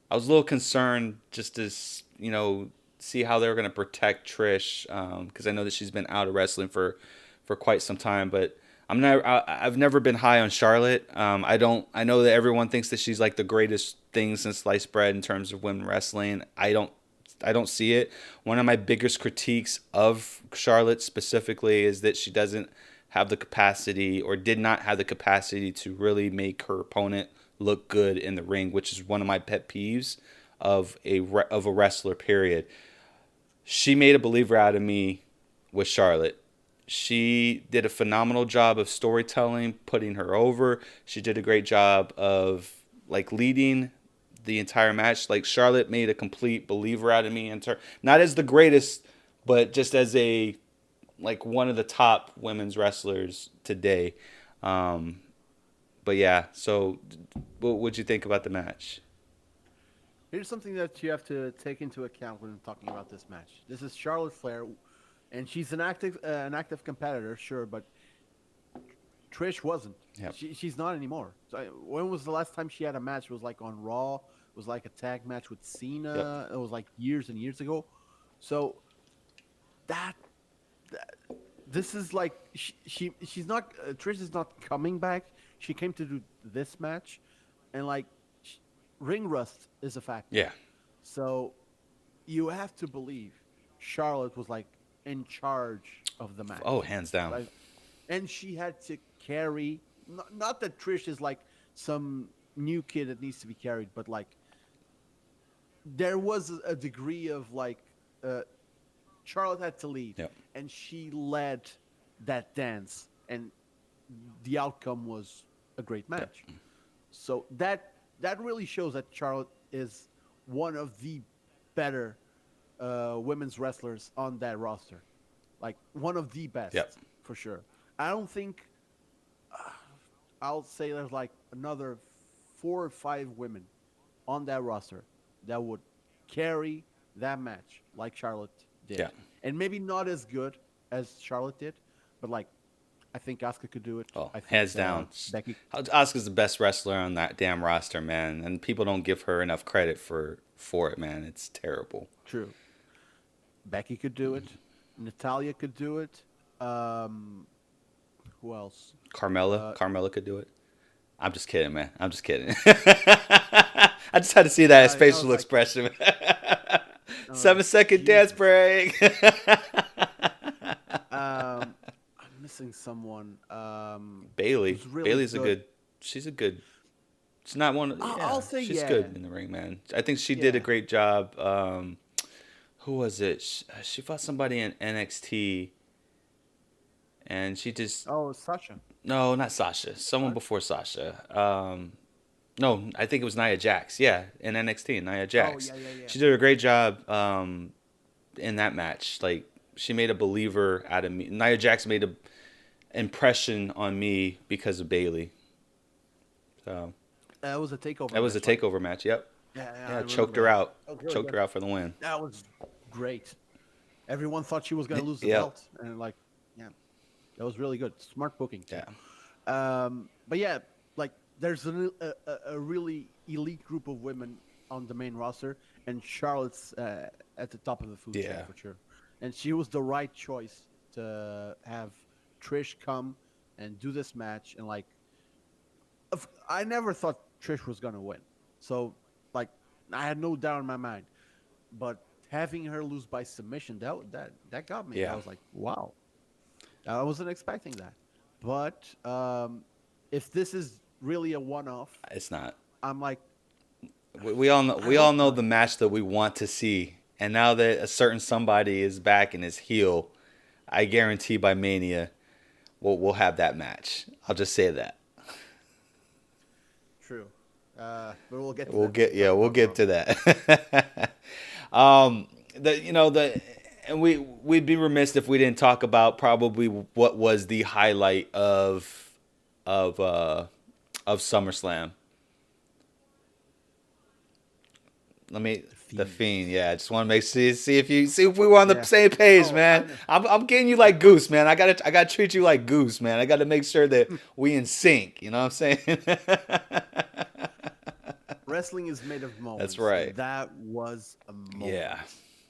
I was a little concerned just to see how they were going to protect Trish, because I know that she's been out of wrestling for quite some time. But I've never been high on Charlotte. I know that everyone thinks that she's like the greatest thing since sliced bread in terms of women wrestling. I don't see it. One of my biggest critiques of Charlotte specifically is that she doesn't have the capacity, or did not have the capacity, to really make her opponent look good in the ring, which is one of my pet peeves of a wrestler. Period. She made a believer out of me with Charlotte. She did a phenomenal job of storytelling, putting her over. She did a great job of like leading the entire match. Like, Charlotte made a complete believer out of me, not as the greatest, but just as a like one of the top women's wrestlers today. Um, but yeah, so what would you think about the match? Here's something that you have to take into account when talking about this match. This is Charlotte Flair, and she's an active competitor, sure, but Trish wasn't. Yep. She's not anymore. So when was the last time she had a match? It was like on Raw. It was like a tag match with Yep. Cena. It was like years and years ago. So that, that this is like she's not Trish is not coming back. She came to do this match, and like ring rust is a factor. Yeah. So you have to believe Charlotte was like in charge of the match. Oh, hands down. Like, and she had to carry. Not that Trish is like some new kid that needs to be carried, but like there was a degree of like Charlotte had to lead, Yep. and she led that dance, and the outcome was a great match. Yep. So that really shows that Charlotte is one of the better women's wrestlers on that roster, like one of the best, Yep. for sure. I don't think I'll say there's like another 4 or 5 women on that roster that would carry that match like Charlotte did. Yeah. And maybe not as good as Charlotte did, but like I think Asuka could do it. Oh, I think, hands down. Becky. Asuka's the best wrestler on that damn roster, man, and people don't give her enough credit for it, man. It's terrible. True. Becky could do it. Natalia could do it. Who else? Carmella could do it. I'm just kidding, man. I'm just kidding. I just had to see that as facial like- expression. Oh, 7-second dance break. I'm missing someone. Bailey. who's really Bailey's good. She's a good. She's not one. I'll say she's yeah. good in the ring, man. I think she did a Yeah. great job. Who was it? She fought somebody in NXT, and she just Oh, Sasha. no, not Sasha. Someone before Sasha. No, I think it was Nia Jax. Yeah, in NXT, Nia Jax. yeah. She did a great job in that match. Like, she made a believer out of me. Nia Jax made an impression on me because of Bailey. So That was a takeover. that was a match, right? takeover match. Yep. Yeah, I Yeah, remember choked her that. out. That was really Choked good. her out for the win. That was great. Everyone thought she was going to lose the Yeah. belt, and like, yeah, that was really good. Smart booking. Too. Yeah. But yeah, like there's a really elite group of women on the main roster, and Charlotte's at the top of the food chain Yeah. for sure. And she was the right choice to have Trish come and do this match. And like, I never thought Trish was gonna win, so like I had no doubt in my mind. But having her lose by submission, that got me. Yeah. I was like, wow, I wasn't expecting that. But if this is really a one-off, It's not. I'm like, We all know. I We all hope know not. the match that we want to see, and now that a certain somebody is back and is heel, I guarantee by Mania, we'll have that match. I'll just say that. True. But we'll get to We'll that when get we talk we'll about get Raw. to that. The you know the and we'd be remiss if we didn't talk about probably what was the highlight of uh of SummerSlam. Let me the Fiend. Fiend. Yeah, I just want to see if we were on the Yeah. same page, Oh, I man. know. I'm getting you like Goose, man. I gotta treat you like Goose, man. I gotta make sure that we in sync. You know what I'm saying? Wrestling is made of That's moments, right. and that was a Yeah.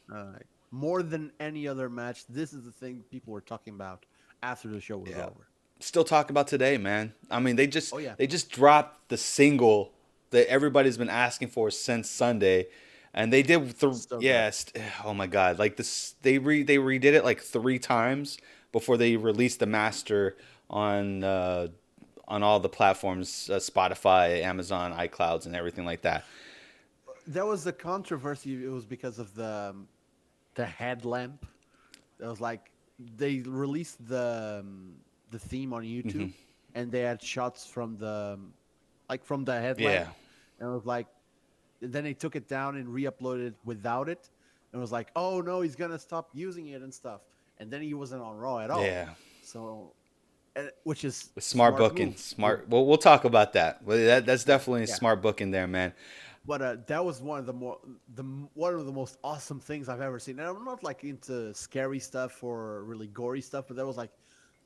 moment. More than any other match, this is the thing people were talking about after the show was Yeah. over. Still talking about today, man. I mean, Oh yeah, they just dropped the single that everybody's been asking for since Sunday, and they did so good. yes. Oh my god, like this they redid it like 3 times before they released the master on all the platforms, Spotify, Amazon, iClouds, and everything like that. There was a controversy. It was because of the headlamp. It was like they released the theme on YouTube, and they had shots from the headlamp, Yeah, and it was like, then they took it down and re-uploaded it without it, and it was like, oh no, he's gonna stop using it and stuff, and then he wasn't on Raw at all. yeah. So, which is Smart smart booking, move. smart. Well, we'll talk about that. Well, that's definitely Yeah. smart booking there, man. But that was one of one of the most awesome things I've ever seen. And I'm not like into scary stuff or really gory stuff, but that was like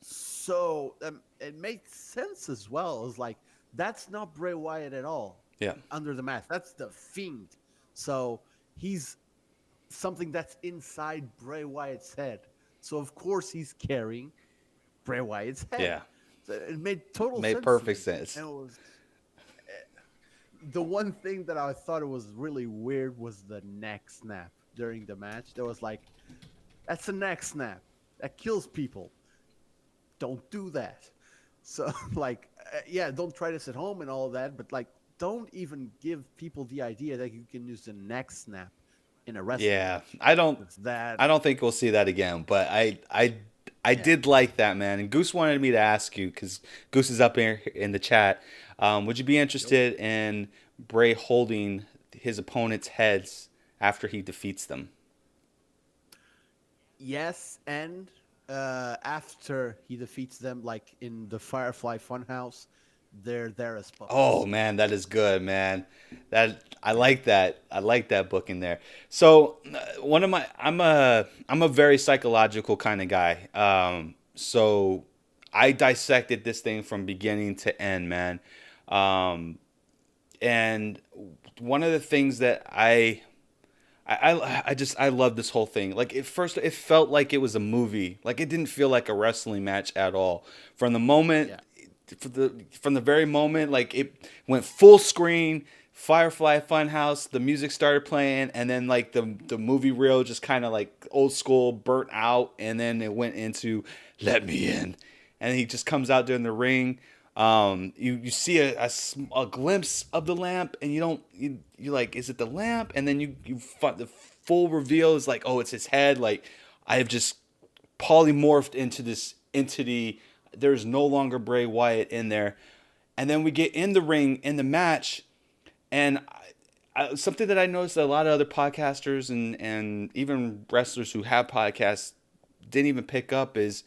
so. It makes sense as well. It was like that's not Bray Wyatt at all Yeah, under the mask. That's the Fiend. So he's something that's inside Bray Wyatt's head. So of course he's carrying Bray Wyatt's head. yeah. So it made total Made sense. To perfect me. sense. And it was the one thing that I thought it was really weird was the neck snap during the match. There was like, that's a neck snap that kills people. Don't do that. So like, yeah, don't try this at home and all of that. But like, don't even give people the idea that you can use the neck snap in a wrestling Yeah, match. I don't. It's that. I don't think we'll see that again. But I Yeah. did like that, man. And Goose wanted me to ask you because Goose is up here in the chat. Would you be interested in Bray holding his opponent's heads after he defeats them? Yes, and after he defeats them, like in the Firefly Funhouse, they're there as puppets. Oh man, that is good, man. That I like that. I like that book in there. So one of my I'm a very psychological kind of guy. So I dissected this thing from beginning to end, man. Um, and one of the things that I just I love this whole thing. Like at first, it felt like it was a movie. Like it didn't feel like a wrestling match at all. From the moment, Yeah. from the very moment, like it went full screen. Firefly Funhouse. The music started playing, and then like the movie reel just kind of like old school burnt out, and then it went into "Let Me In," and he just comes out there in the ring. You see a glimpse of the lamp, and you like, is it the lamp? And then the full reveal is like, oh, it's his head. Like I have just polymorphed into this entity. There's no longer Bray Wyatt in there. And then we get in the ring in the match, and something that I noticed that a lot of other podcasters and even wrestlers who have podcasts didn't even pick up is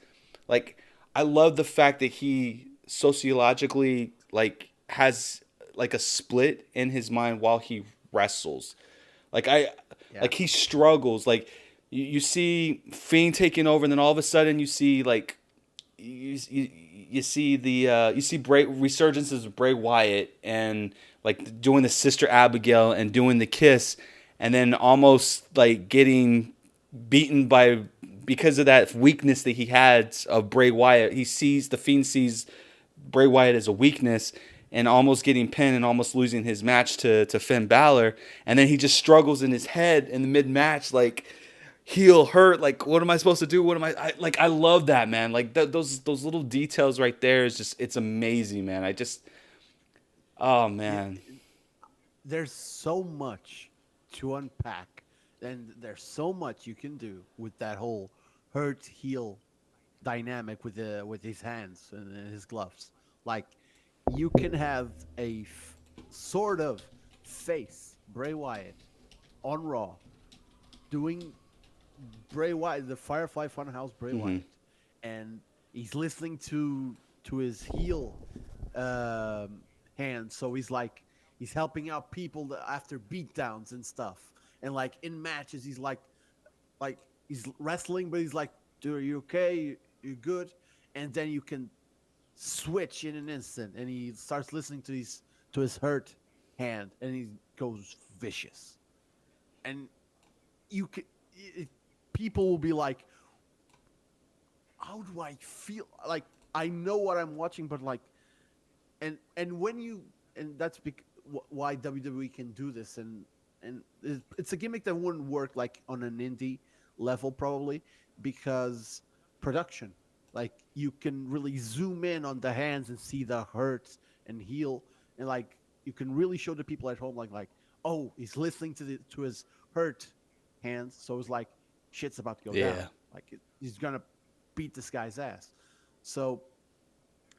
like I love the fact that he sociologically like has like a split in his mind while he wrestles. Like Yeah. like he struggles. Like you see Fiend taking over, and then all of a sudden you see like you see the you see Bray resurgences of Bray Wyatt and like doing the Sister Abigail and doing the kiss, and then almost like getting beaten by because of that weakness that he had of Bray Wyatt. The Fiend sees Bray Wyatt as a weakness and almost getting pinned and almost losing his match to Finn Balor, and then he just struggles in his head in the mid match like heel hurt. Like, what am I supposed to do? What am I love that, man. Like those little details right there is just, it's amazing, man. Oh Yeah, man. there's so much to unpack, and there's so much you can do with that whole hurt heel dynamic with his hands and his gloves. Like, you can have a sort of face Bray Wyatt on Raw doing Bray Wyatt, the Firefly Funhouse Bray Hmm. Wyatt, and he's listening to his heel hand. So he's helping out people after beatdowns and stuff. And like in matches, he's like he's wrestling, but he's like, "Dude, are you okay? You good?" And then you can switch in an instant, and he starts listening to his hurt hand, and he goes vicious. And you can it, people will be like, how do I feel? Like, I know what I'm watching, but like, and when you and that's why WWE can do this, and it's a gimmick that wouldn't work like on an indie level probably, because production, like, you can really zoom in on the hands and see the hurt and heal, and like you can really show the people at home like, oh, he's listening to his hurt hands, so it's like shit's about to go down. Yeah. Like, he's gonna beat this guy's ass. So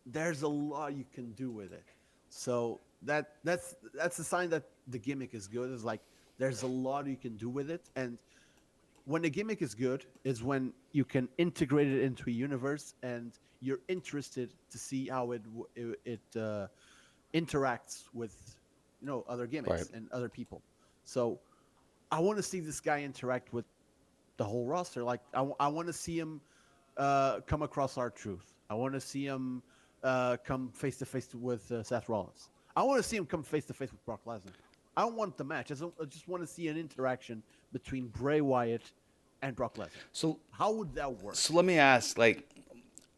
there's a lot you can do with it. So that's a sign that the gimmick is good. Is like, there's a lot you can do with it, and when a gimmick is good is when you can integrate it into a universe, and you're interested to see how it interacts with other Right. gimmicks and other people. So I want to see this guy interact with the whole roster. Like, I want to see him come across our truth. I want to see him come face to face with Seth Rollins. I want to see him come face to face with Brock Lesnar. I don't want the match. I just want to see an interaction between Bray Wyatt and Brock Lesnar. So How would that work? so let me ask, like,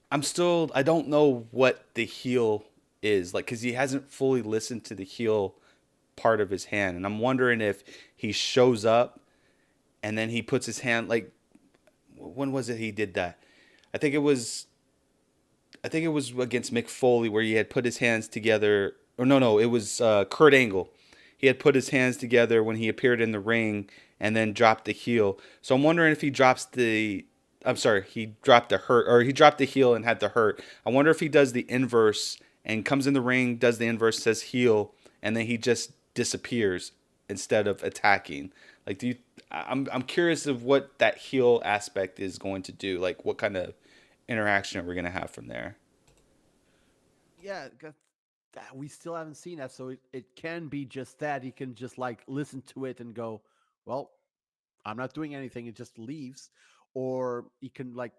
I don't know what the heel is, like, because he hasn't fully listened to the heel part of his hand, and I'm wondering if he shows up and then he puts his hand, like, when was it he did that? I think it was I think it was against Mick Foley where he had put his hands together. Or no, it was Kurt Angle. He had put his hands together when he appeared in the ring and then dropped the heel. So I'm wondering if he drops the. I'm sorry, he dropped the hurt, or he dropped the heel and had the hurt. I wonder if he does the inverse and comes in the ring, does the inverse, says heel, and then he just disappears instead of attacking. Like, do you? I'm curious of what that heel aspect is going to do. Like, what kind of interaction are we going to have from there? Yeah, that we still haven't seen that, so it can be just that he can just like listen to it and go, well, I'm not doing anything. It just leaves, or he can like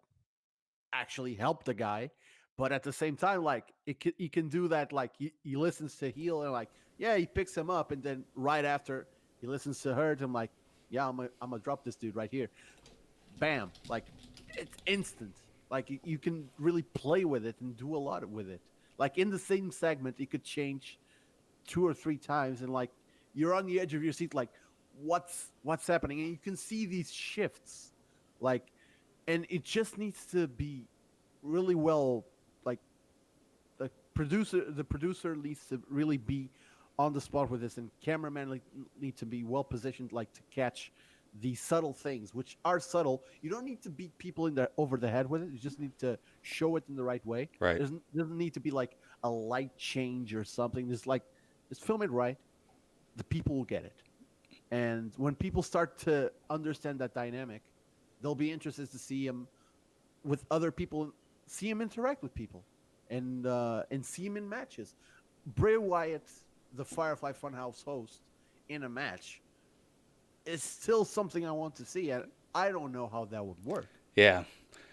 actually help the guy, but at the same time, like, he can do that. Like, he listens to heel and like, yeah, he picks him up, and then right after he listens to Hurt, I'm like, yeah, I'm gonna drop this dude right here. Bam, like, it's instant. Like, you can really play with it and do a lot with it. Like, in the same segment, it could change two or three times, and like, you're on the edge of your seat, like, what's happening, and you can see these shifts, like, and it just needs to be really well, like, the producer needs to really be on the spot with this, and cameraman like need to be well positioned, like, to catch these subtle things, which are subtle. You don't need to beat people in the over the head with it. You just need to show it in the right way. Right. Doesn't need to be like a light change or something. Just film it right. The people will get it. And when people start to understand that dynamic, they'll be interested to see him with other people, see him interact with people, and see him in matches. Bray Wyatt, the Firefly Funhouse host, in a match is still something I want to see, and I don't know how that would work. Yeah.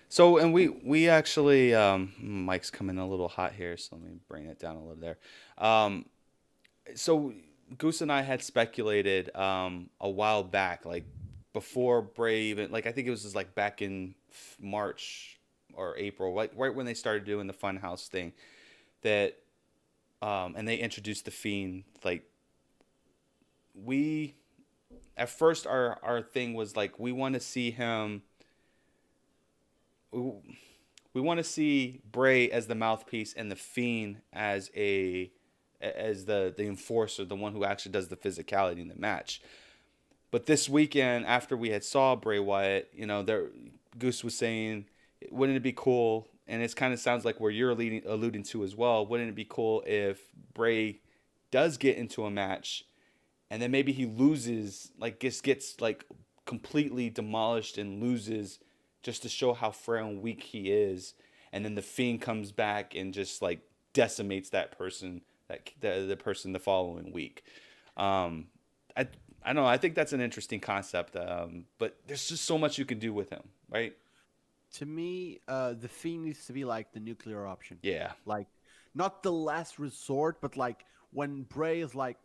So, and we actually, Mike's coming a little hot here, so let me bring it down a little there. Um, so Goose and I had speculated a while back, like before Bray even, like, I think it was just like back in March or April, like right when they started doing the Funhouse thing, that and they introduced the Fiend. Like, we at first our thing was like we want to see him. We want to see Bray as the mouthpiece and the Fiend as the enforcer, the one who actually does the physicality in the match. But this weekend, after we had saw Bray Wyatt, Goose was saying, wouldn't it be cool? And it kind of sounds like where you're alluding to as well. Wouldn't it be cool if Bray does get into a match, and then maybe he loses, like gets like completely demolished and loses, just to show how frail and weak he is, and then the Fiend comes back and just like decimates that person, the person the following week. I I don't know. I think that's an interesting concept. But there's just so much you can do with him, right? To me, the Fiend needs to be like the nuclear option. Yeah. Like, not the last resort, but like when Bray is like,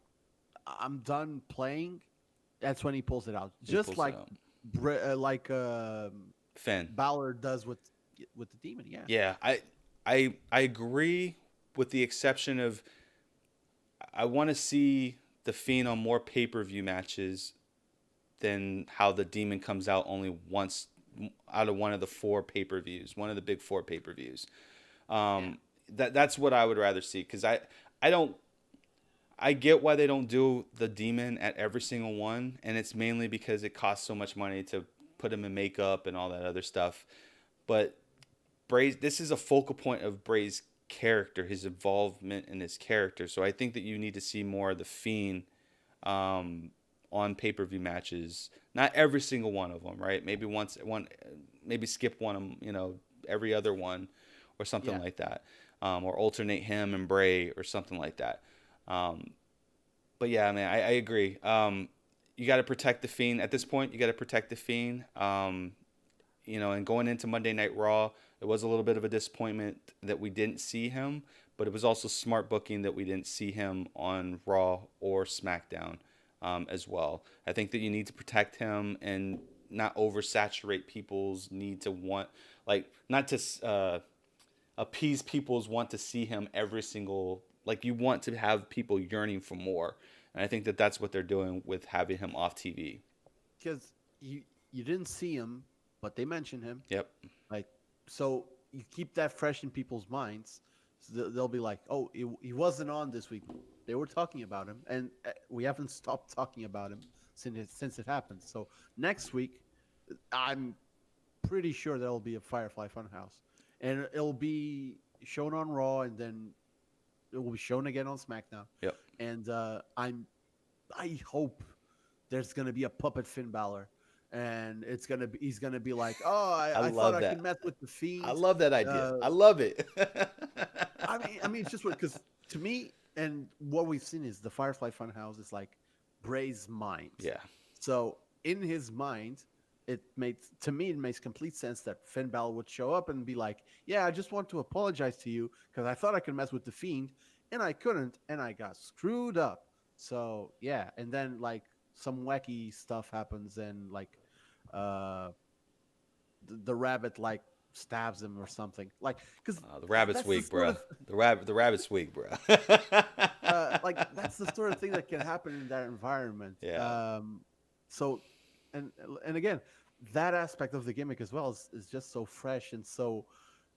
I'm done playing, that's when he pulls it out. He Just pulls it like out. Bray, Finn. Balor does with the Demon. Yeah. Yeah, I agree, with the exception of I want to see the Fiend on more pay-per-view matches than how the Demon comes out only once out of one of the four pay-per-views, one of the big four pay-per-views. That's what I would rather see, because I don't I get why they don't do the Demon at every single one, and it's mainly because it costs so much money to put him in makeup and all that other stuff. But this is a focal point of Bray's character, his involvement in his character. So I think that you need to see more of the Fiend on pay-per-view matches. Not every single one of them, right? Maybe maybe skip one, every other one, or something like that, or alternate him and Bray or something like that. But yeah, man, I agree. You got to protect the Fiend at this point. You got to protect the Fiend. And going into Monday Night Raw, it was a little bit of a disappointment that we didn't see him, but it was also smart booking that we didn't see him on Raw or SmackDown as well. I think that you need to protect him and not oversaturate people's need to want, like, not to appease people's want to see him every single, like, you want to have people yearning for more. And I think that that's what they're doing with having him off TV. Because you didn't see him, but they mentioned him. Yep. Like, so you keep that fresh in people's minds. So they'll be like, "Oh, he wasn't on this week. They were talking about him, and we haven't stopped talking about him since it happened." So next week, I'm pretty sure there'll be a Firefly Funhouse, and it'll be shown on Raw, and then it will be shown again on SmackDown. Yep. And I hope there's gonna be a puppet Finn Balor, and he's gonna be like, "Oh, I thought I could mess with the Fiend." I love that idea. I love it. I mean, it's just because to me, and what we've seen is the Firefly Funhouse is like Bray's mind. Yeah. So in his mind, it makes complete sense that Finn Balor would show up and be like, "Yeah, I just want to apologize to you because I thought I could mess with the Fiend, and I couldn't, and I got screwed up." So yeah, and then like some wacky stuff happens, and like the rabbit like stabs him or something, like because The rabbit's weak, bro. The rabbit's weak, bro. like that's the sort of thing that can happen in that environment. Yeah. So and again, that aspect of the gimmick as well is just so fresh and so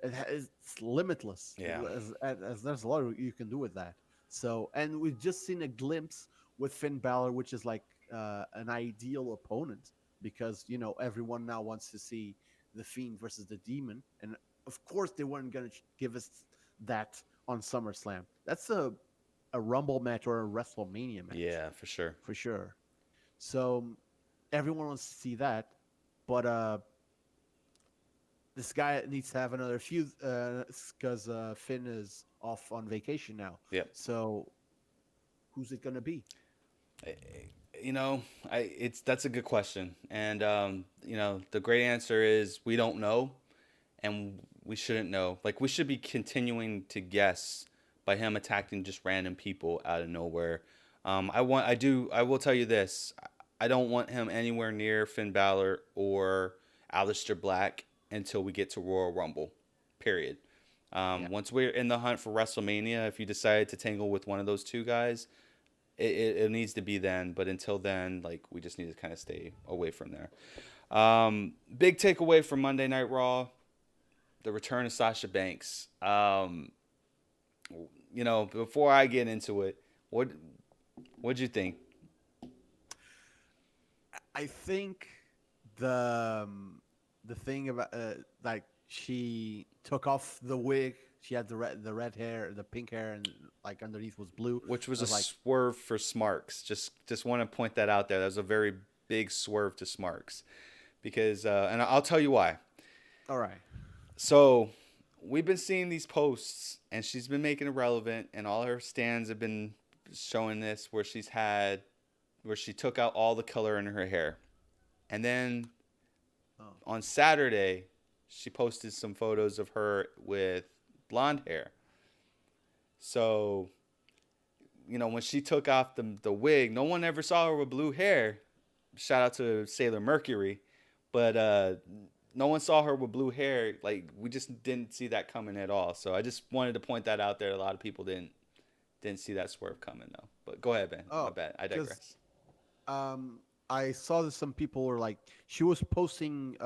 it's limitless. Yeah. As there's a lot you can do with that. So, and we've just seen a glimpse with Finn Balor, which is like an ideal opponent, because everyone now wants to see the Fiend versus the Demon, and of course they weren't going to give us that on SummerSlam. That's a Rumble match or a WrestleMania match. Yeah, for sure. For sure. So everyone wants to see that, but this guy needs to have another feud because Finn is off on vacation now. Yep. So who's it going to be? That's a good question, and the great answer is we don't know, and we shouldn't know. Like, we should be continuing to guess by him attacking just random people out of nowhere. I will tell you this: I don't want him anywhere near Finn Balor or Aleister Black until we get to Royal Rumble. Period. Once we're in the hunt for WrestleMania, if you decide to tangle with one of those two guys, it needs to be then. But until then, like we just need to kind of stay away from there. Big takeaway from Monday Night Raw: the return of Sasha Banks. Before I get into it, what'd you think? I think the thing about like she took off the wig. She had the red hair, the pink hair, and like underneath was blue. Which was I a was like, swerve for Smarks. Just want to point that out there. That was a very big swerve to Smarks because, and I'll tell you why. all right. So we've been seeing these posts, and she's been making it relevant, and all her stands have been showing this where she took out all the color in her hair, and then Oh. on Saturday she posted some photos of her with blonde hair. So when she took off the wig, no one ever saw her with blue hair. Shout out to Sailor Mercury, but no one saw her with blue hair. Like we just didn't see that coming at all. So I just wanted to point that out there. A lot of people didn't see that swerve coming though. But go ahead, Ben. Oh, My bad. I digress. I saw that some people were like, she was posting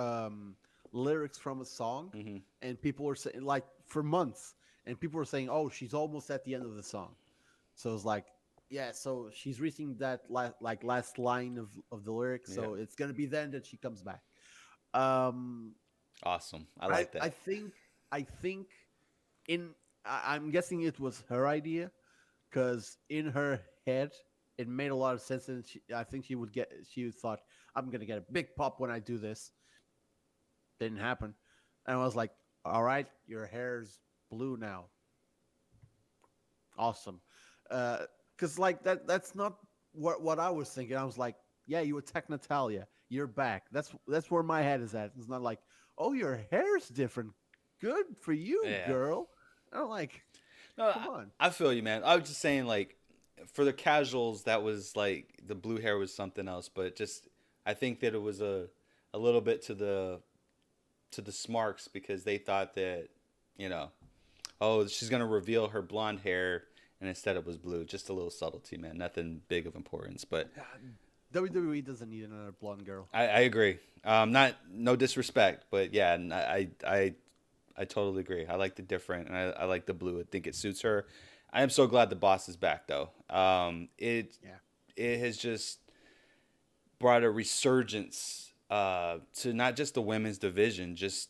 lyrics from a song, Mm-hmm. and people were saying like for months, and people were saying, "Oh, she's almost at the end of the song." So it's like, yeah, so she's reaching that last line of the lyrics, so Yeah. it's gonna be then that she comes back. Um, Awesome. I I like that. I think I'm guessing it was her idea because in her head it made a lot of sense, and I think she thought I'm gonna get a big pop when I do this. Didn't happen, and I was like, all right, your hair's blue now. Awesome, because like that's not what I was thinking. I was like, yeah, you attack Natalia, you're back. That's where my head is at. It's not like, oh, your hair's different. Good for you, Yeah. girl. I'm like, No, come on. I feel you, man. I was just saying, like, for the casuals, that was like the blue hair was something else. But just, I think that it was a little bit to the Smarks because they thought that, you know, oh, she's gonna reveal her blonde hair, and instead it was blue. Just a little subtlety, man. Nothing big of importance, but WWE doesn't need another blonde girl. I agree. Not no disrespect, but yeah, and I totally agree. I like the different, and I like the blue. I think it suits her. I am so glad the boss is back, though. Yeah. It has just brought a resurgence to not just the women's division, just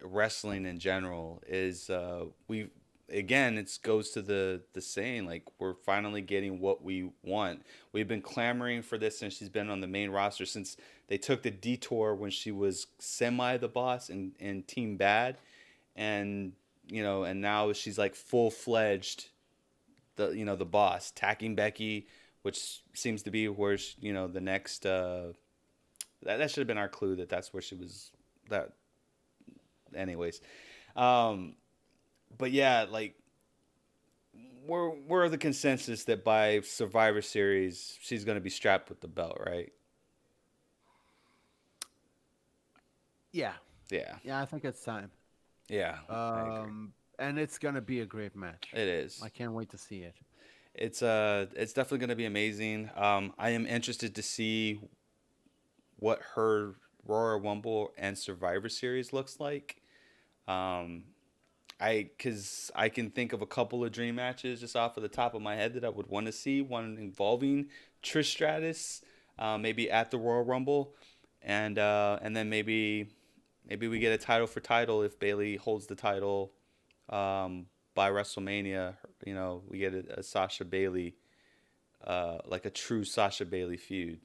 wrestling in general. Is we again, it goes to the saying like we're finally getting what we want. We've been clamoring for this since she's been on the main roster, since they took the detour when she was semi the boss in Team Bad, and and now she's like full-fledged the boss, attacking Becky, which seems to be where the next that should have been our clue that that's where she was. That anyways. But yeah, like we're the consensus that by Survivor Series she's gonna be strapped with the belt, right? Yeah. Yeah, Yeah, I think it's time. yeah, I agree. And it's gonna be a great match. It is. I can't wait to see it. It's definitely gonna be amazing. I am interested to see what her Royal Rumble and Survivor Series looks like. Um, because I can think of a couple of dream matches just off of the top of my head that I would want to see. One involving Trish Stratus, maybe at the Royal Rumble, and then maybe we get a title for title if Bayley holds the title by WrestleMania. We get a Sasha Bayley, like a true Sasha Bayley feud.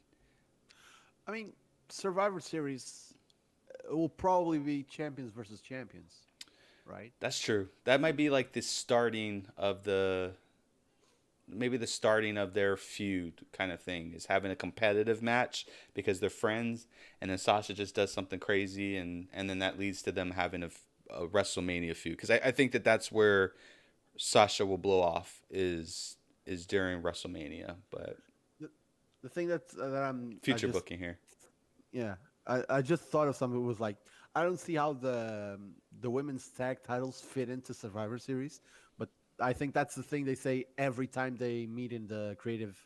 I mean, Survivor Series will probably be champions versus champions, right? That's true. That might be like the starting of maybe the starting of their feud kind of thing, is having a competitive match because they're friends, and then Sasha just does something crazy, and then that leads to them having a WrestleMania feud. Because I think that that's where Sasha will blow off is during WrestleMania, but The, the thing that I future just booking here. yeah, I just thought of something. It was like, I don't see how the women's tag titles fit into Survivor Series, but I think that's the thing they say every time they meet in the creative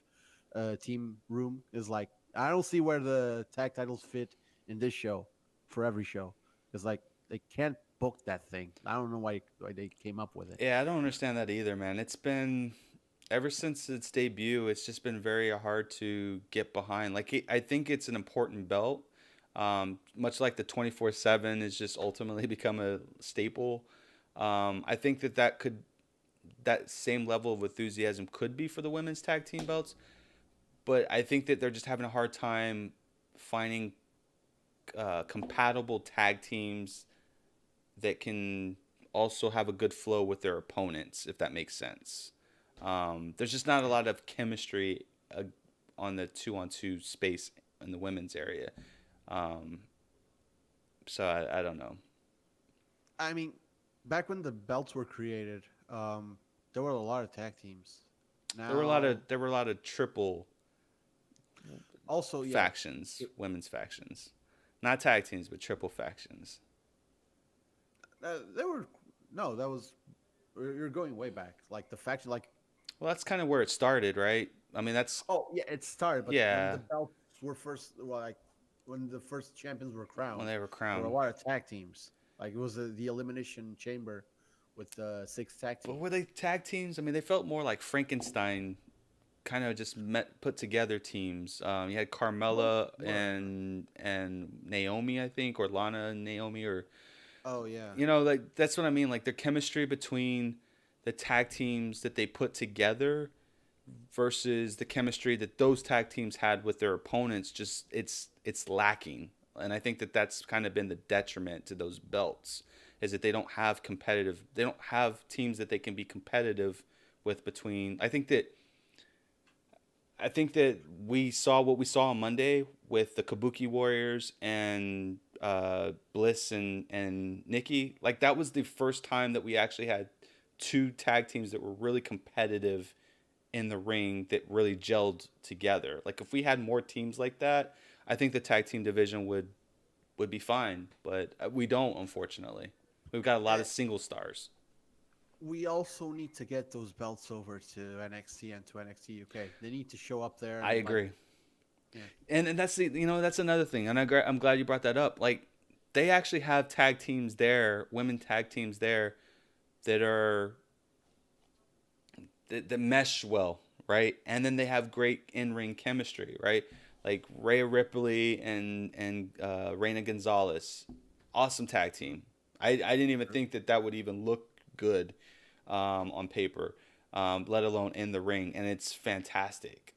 team room is like, I don't see where the tag titles fit in this show for every show. It's like they can't book that thing. I don't know why they came up with it. Yeah, I don't understand that either, man. It's been ever since its debut, it's just been very hard to get behind. I think it's an important belt. Much like the 24/7 has just ultimately become a staple. I think that same level of enthusiasm could be for the women's tag team belts, but I think that they're just having a hard time finding compatible tag teams that can also have a good flow with their opponents, if that makes sense. There's just not a lot of chemistry on the 2-on-2 space in the women's area. Um, so I don't know. I mean, back when the belts were created, there were a lot of tag teams. Now, There were a lot of triple also, yeah, factions, women's factions, not tag teams, but triple factions. there were no. That was you're going way back. Like the faction, like Well, that's kind of where it started, right? I mean, that's oh yeah, it started, but when the yeah, belts were first, well, like when the first champions were when crowned, they were there were a crowned. lot of tag teams. Like it was the elimination chamber with the six tag But teams. were they tag teams? I mean, they felt more like Frankenstein kind of just put together teams. You had Both Carmella were. and Naomi, I think, or Lana and Naomi, or Oh yeah. like that's what I mean. Like their chemistry between the tag teams that they put together versus the chemistry that those tag teams had with their opponents, just it's lacking. And I think that that's kind of been the detriment to those belts, is that they don't have teams that they can be competitive with between. I think that we saw what we saw on Monday with the Kabuki Warriors and Bliss and Nikki. Like that was the first time that we actually had two tag teams that were really competitive in the ring that really gelled together. Like if we had more teams like that, I think the tag team division would be fine. But we don't, unfortunately. We've got a lot Eh, of single stars. we also need to get those belts over to NXT and to NXT UK. They need to show up there I and like, agree. yeah, And that's that's another thing, and I'm glad you brought that up. Like they actually have tag teams there, women tag teams there that are that mesh well, right? And then they have great in ring chemistry, right? Like Rhea Ripley and Reina Gonzalez, awesome tag team. I didn't even think that would even look good on paper, let alone in the ring, and it's fantastic.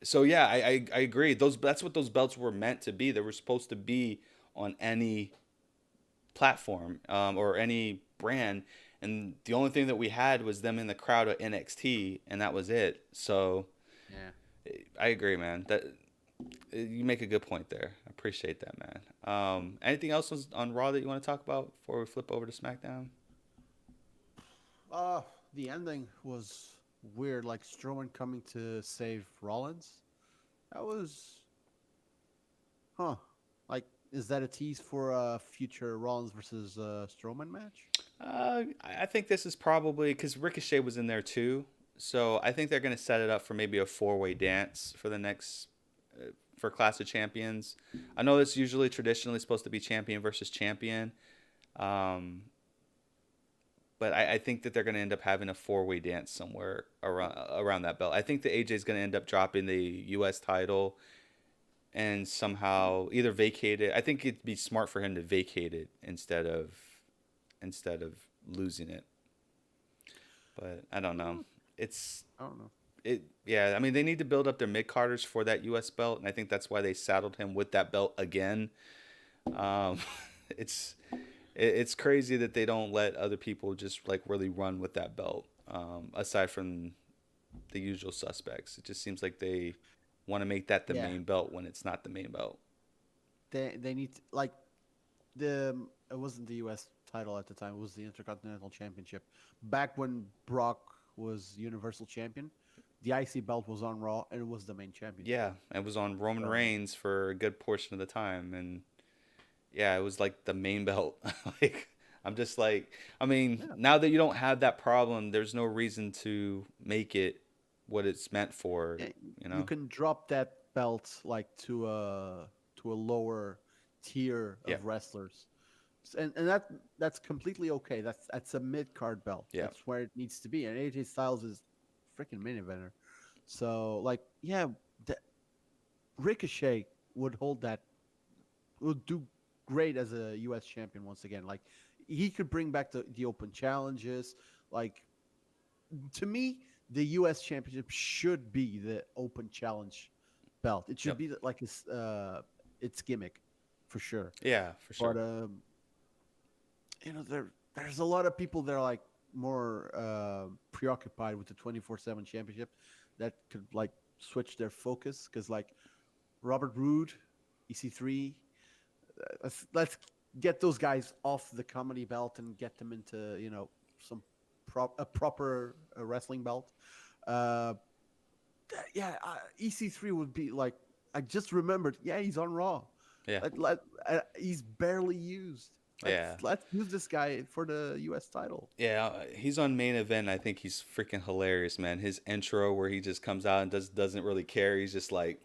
So yeah, I agree. That's what those belts were meant to be. They were supposed to be on any platform or any brand, and the only thing that we had was them in the crowd at NXT, and that was it. So yeah. I agree, man. That you make a good point there. I appreciate that, man. Anything else on Raw that you want to talk about before we flip over to SmackDown? Uh, the ending was weird. Like Strowman coming to save Rollins. That was, huh? Like, is that a tease for a future Rollins versus Strowman match? I think this is probably because Ricochet was in there too, so I think they're going to set it up for maybe a four-way dance for the next for Clash of Champions. I know it's usually traditionally supposed to be champion versus champion, um, but I think that they're going to end up having a four-way dance somewhere around that belt. I think that AJ is going to end up dropping the U.S. title and somehow either vacate it. I think it'd be smart for him to vacate it instead of losing it. But I don't know. Hmm, It's I don't know. it yeah, I mean they need to build up their mid carders for that US belt, and I think that's why they saddled him with that belt again. Um it's it's crazy that they don't let other people just like really run with that belt. Aside from the usual suspects. It just seems like they want to make that the Yeah, main belt when it's not the main belt. they need to, like the it wasn't the U.S. title at the time. It was the Intercontinental Championship. Back when Brock was Universal Champion, the IC belt was on Raw and it was the main championship. Yeah, it was on Roman So Reigns for a good portion of the time, and yeah, it was like the main belt. like I'm just like, I mean, Yeah. now that you don't have that problem, there's no reason to make it what it's meant for, Yeah, you you know? can drop that belt like to a lower tier Yeah, of wrestlers, and that's completely okay. That's a mid card belt. yeah, That's where it needs to be. And AJ Styles is freaking main eventer, so like yeah, the, Ricochet would hold that, would do great as a U.S. champion once again. Like he could bring back the open challenges. Like to me, the U.S. Championship should be the Open Challenge belt. It should yep, be like its gimmick, for sure. yeah, for But sure. there's a lot of people that are like more preoccupied with the 24/7 championship that could like switch their focus because like Robert Roode, EC3, let's get those guys off the comedy belt and get them into some a proper wrestling belt. Uh, yeah, EC3 would be like, I just remembered. Yeah, he's on Raw. Yeah, He's barely used. yeah. Let's use this guy for the U.S. title. Yeah, he's on main event. I think he's freaking hilarious, man. His intro where he just comes out and doesn't really care. He's just like,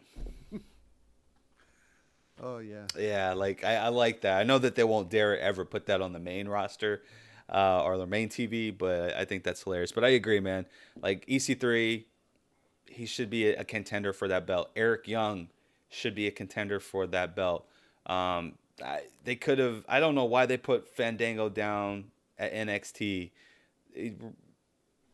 Oh yeah, yeah, like I like that. I know that they won't dare ever put that on the main roster, or the main TV, but I think that's hilarious. But I agree, man. Like EC3, he should be a contender for that belt. Eric Young should be a contender for that belt. They could have. I don't know why they put Fandango down at NXT.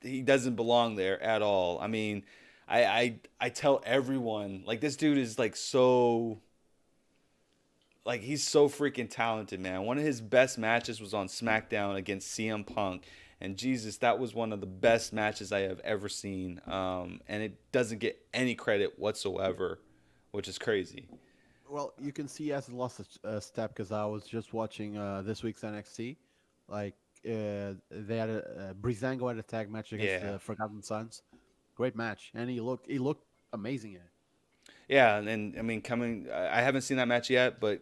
He doesn't belong there at all. I mean, I tell everyone like this dude is like so, like he's so freaking talented, man. One of his best matches was on SmackDown against CM Punk, and Jesus, that was one of the best matches I have ever seen. And it doesn't get any credit whatsoever, which is crazy. well, you can see he hasn't lost a step because I was just watching this week's NXT. Like they had Breezango had a tag match against Yeah, the Forgotten Sons. Great match, and he looked amazing in it. yeah, and I mean, coming, I haven't seen that match yet, but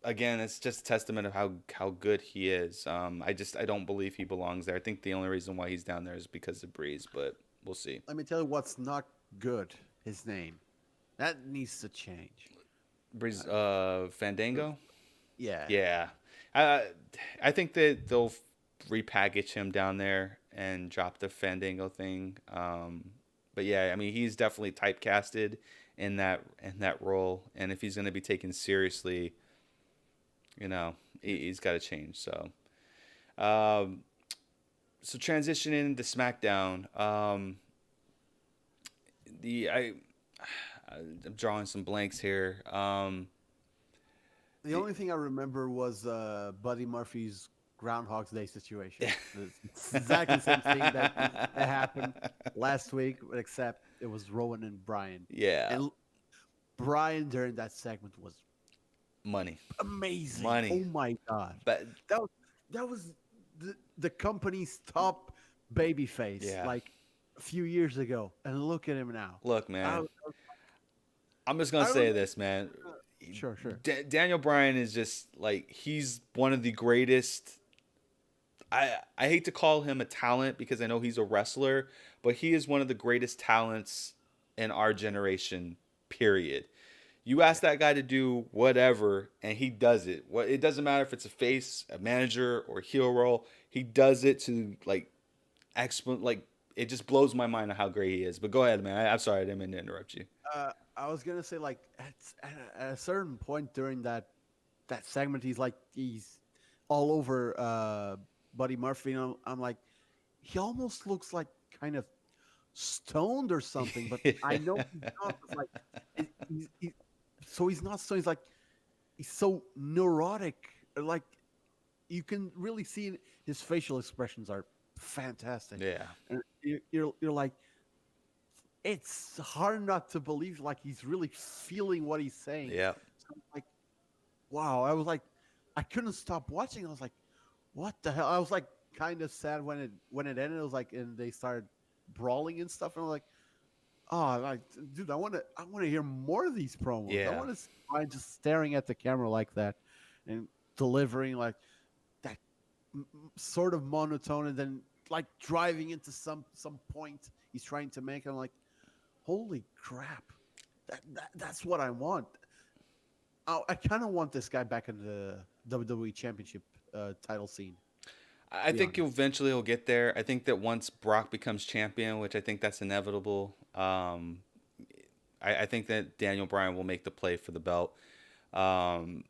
again, it's just a testament of how good he is. I don't believe he belongs there. I think the only reason why he's down there is because of Breeze, but we'll see. Let me tell you what's not good. His name that needs to change. Breeze, Fandango. Yeah, Yeah, I I think that they'll repackage him down there and drop the Fandango thing. But yeah, I mean he's definitely typecasted in that role, and if he's going to be taken seriously, he's got to change. Um, so transitioning into SmackDown, the I'm drawing some blanks here. the only thing I remember was Buddy Murphy's Groundhog's Day situation. It's exactly the same thing that happened last week, except it was Rowan and Bryan. Yeah, And Bryan during that segment was money, amazing. money, Oh my god, but that was, that was the company's top baby face yeah. like a few years ago, and look at him now. Look, I, man, I'm just gonna I say remember, this, man. sure. Daniel Bryan is just like he's one of the greatest. I hate to call him a talent because I know he's a wrestler, but he is one of the greatest talents in our generation. Period. You ask that guy to do whatever, and he does it. What it doesn't matter if it's a face, a manager, or heel role. He does it to like like it just blows my mind on how great he is. But go ahead, man. I'm sorry, I didn't mean to interrupt you. I was gonna say like at a certain point during that segment, he's all over Buddy Murphy, and I'm like, he almost looks like kind of stoned or something, but I know he's not. It's like so he's not stoned. He's like he's so neurotic. Like you can really see his facial expressions are fantastic. Yeah. And you're like, it's hard not to believe like he's really feeling what he's saying. Yeah. So I'm like, wow. I was like, I couldn't stop watching. I was like, what the hell? I was like kind of sad when it ended. It was like, and they started brawling and stuff. And I'm like, oh, like, dude, I want to hear more of these promos. I Yeah. want to see Brian just staring at the camera like that and delivering like, sort of monotone, and then like driving into some point he's trying to make. I'm like, holy crap, that's what I want. I kind of want this guy back in the WWE Championship title scene. I Be think honest. eventually he'll get there. I think that once Brock becomes champion, which I think that's inevitable, I think that Daniel Bryan will make the play for the belt. Um,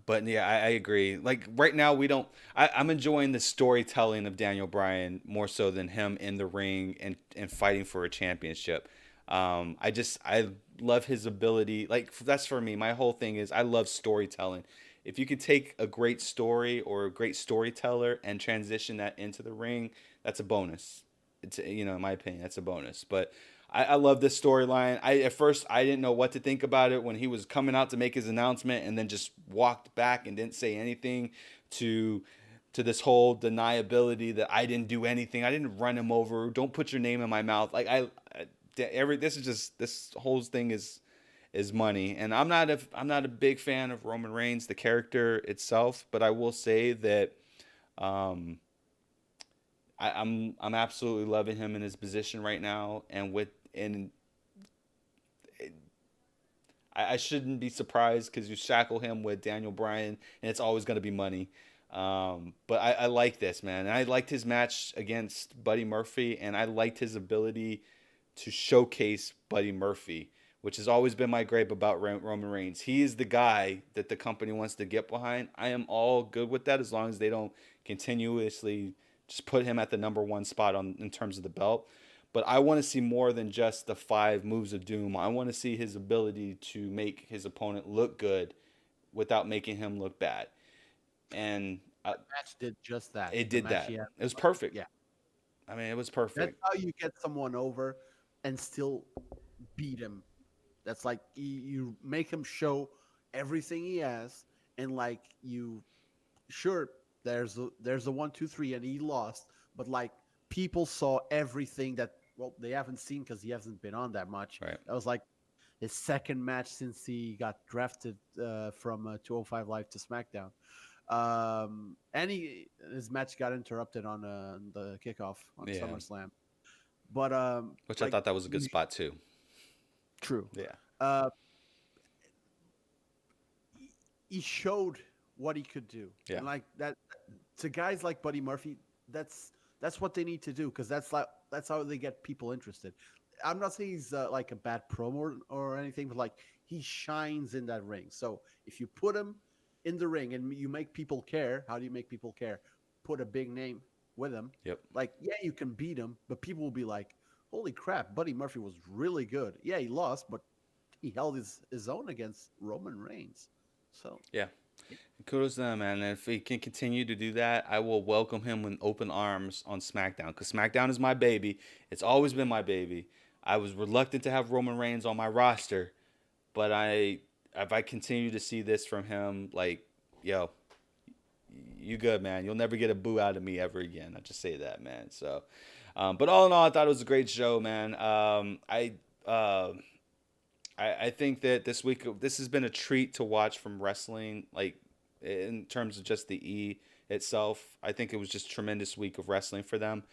but yeah, I agree. Like right now, we don't. I'm enjoying the storytelling of Daniel Bryan more so than him in the ring and fighting for a championship. I love his ability. Like that's for me. My whole thing is I love storytelling. If you could take a great story or a great storyteller and transition that into the ring, that's a bonus. It's in my opinion, that's a bonus. But I love this storyline. At first I didn't know what to think about it when he was coming out to make his announcement and then just walked back and didn't say anything to this whole deniability that I didn't do anything. I didn't run him over. Don't put your name in my mouth. Like this whole thing is money. And I'm not a big fan of Roman Reigns, the character itself, but I will say that um, I'm absolutely loving him in his position right now, and I shouldn't be surprised because you shackle him with Daniel Bryan, and it's always going to be money. But I like this, man. And I liked his match against Buddy Murphy, and I liked his ability to showcase Buddy Murphy, which has always been my gripe about Roman Reigns. He is the guy that the company wants to get behind. I am all good with that as long as they don't continuously just put him at the number one spot in terms of the belt. But I want to see more than just the 5 moves of doom. I want to see his ability to make his opponent look good without making him look bad. And That match did just that. it The did match that. he had. It was perfect. Yeah, I mean, it was that's perfect. how you get someone over and still beat him. That's like you make him show everything he has, and like you, sure, there's a 1, 2, 3, and he lost, but like people saw everything that they haven't seen because he hasn't been on that much. Right. That was like his second match since he got drafted from 205 Live to SmackDown. And his match got interrupted on the kickoff on Yeah. SummerSlam. But Which I like thought that was a good you, spot too. true. Yeah. Uh, he showed what he could do, Yeah. and like that to guys like Buddy Murphy, that's what they need to do because that's how they get people interested. I'm not saying he's like a bad promo or anything, but like he shines in that ring. So if you put him in the ring and you make people care, how do you make people care? Put a big name with him. Yep. Like, yeah, you can beat him, but people will be like, "Holy crap, Buddy Murphy was really good." Yeah, he lost, but he held his own against Roman Reigns. So Yeah. Kudos to them, man. And if he can continue to do that, I will welcome him with open arms on SmackDown because SmackDown is my baby. It's always been my baby. I was reluctant to have Roman Reigns on my roster, but if I continue to see this from him, like, yo, you good, man. You'll never get a boo out of me ever again. I just say that, man. So, but all in all, I thought it was a great show, man. Uh, I think that this has been a treat to watch from wrestling, like in terms of just the E itself. I think it was just a tremendous week of wrestling for them.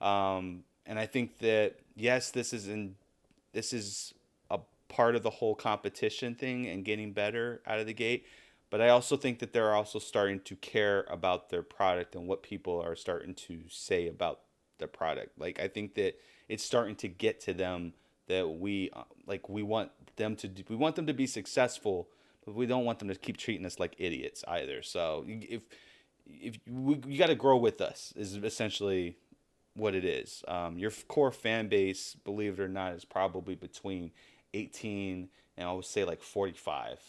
And I think that yes, this is a part of the whole competition thing and getting better out of the gate. But I also think that they're also starting to care about their product and what people are starting to say about the product. Like I think that it's starting to get to them that we want we want them to be successful, but we don't want them to keep treating us like idiots either. So you got to grow with us is essentially what it is. Your core fan base, believe it or not, is probably between 18 and I would say like 45,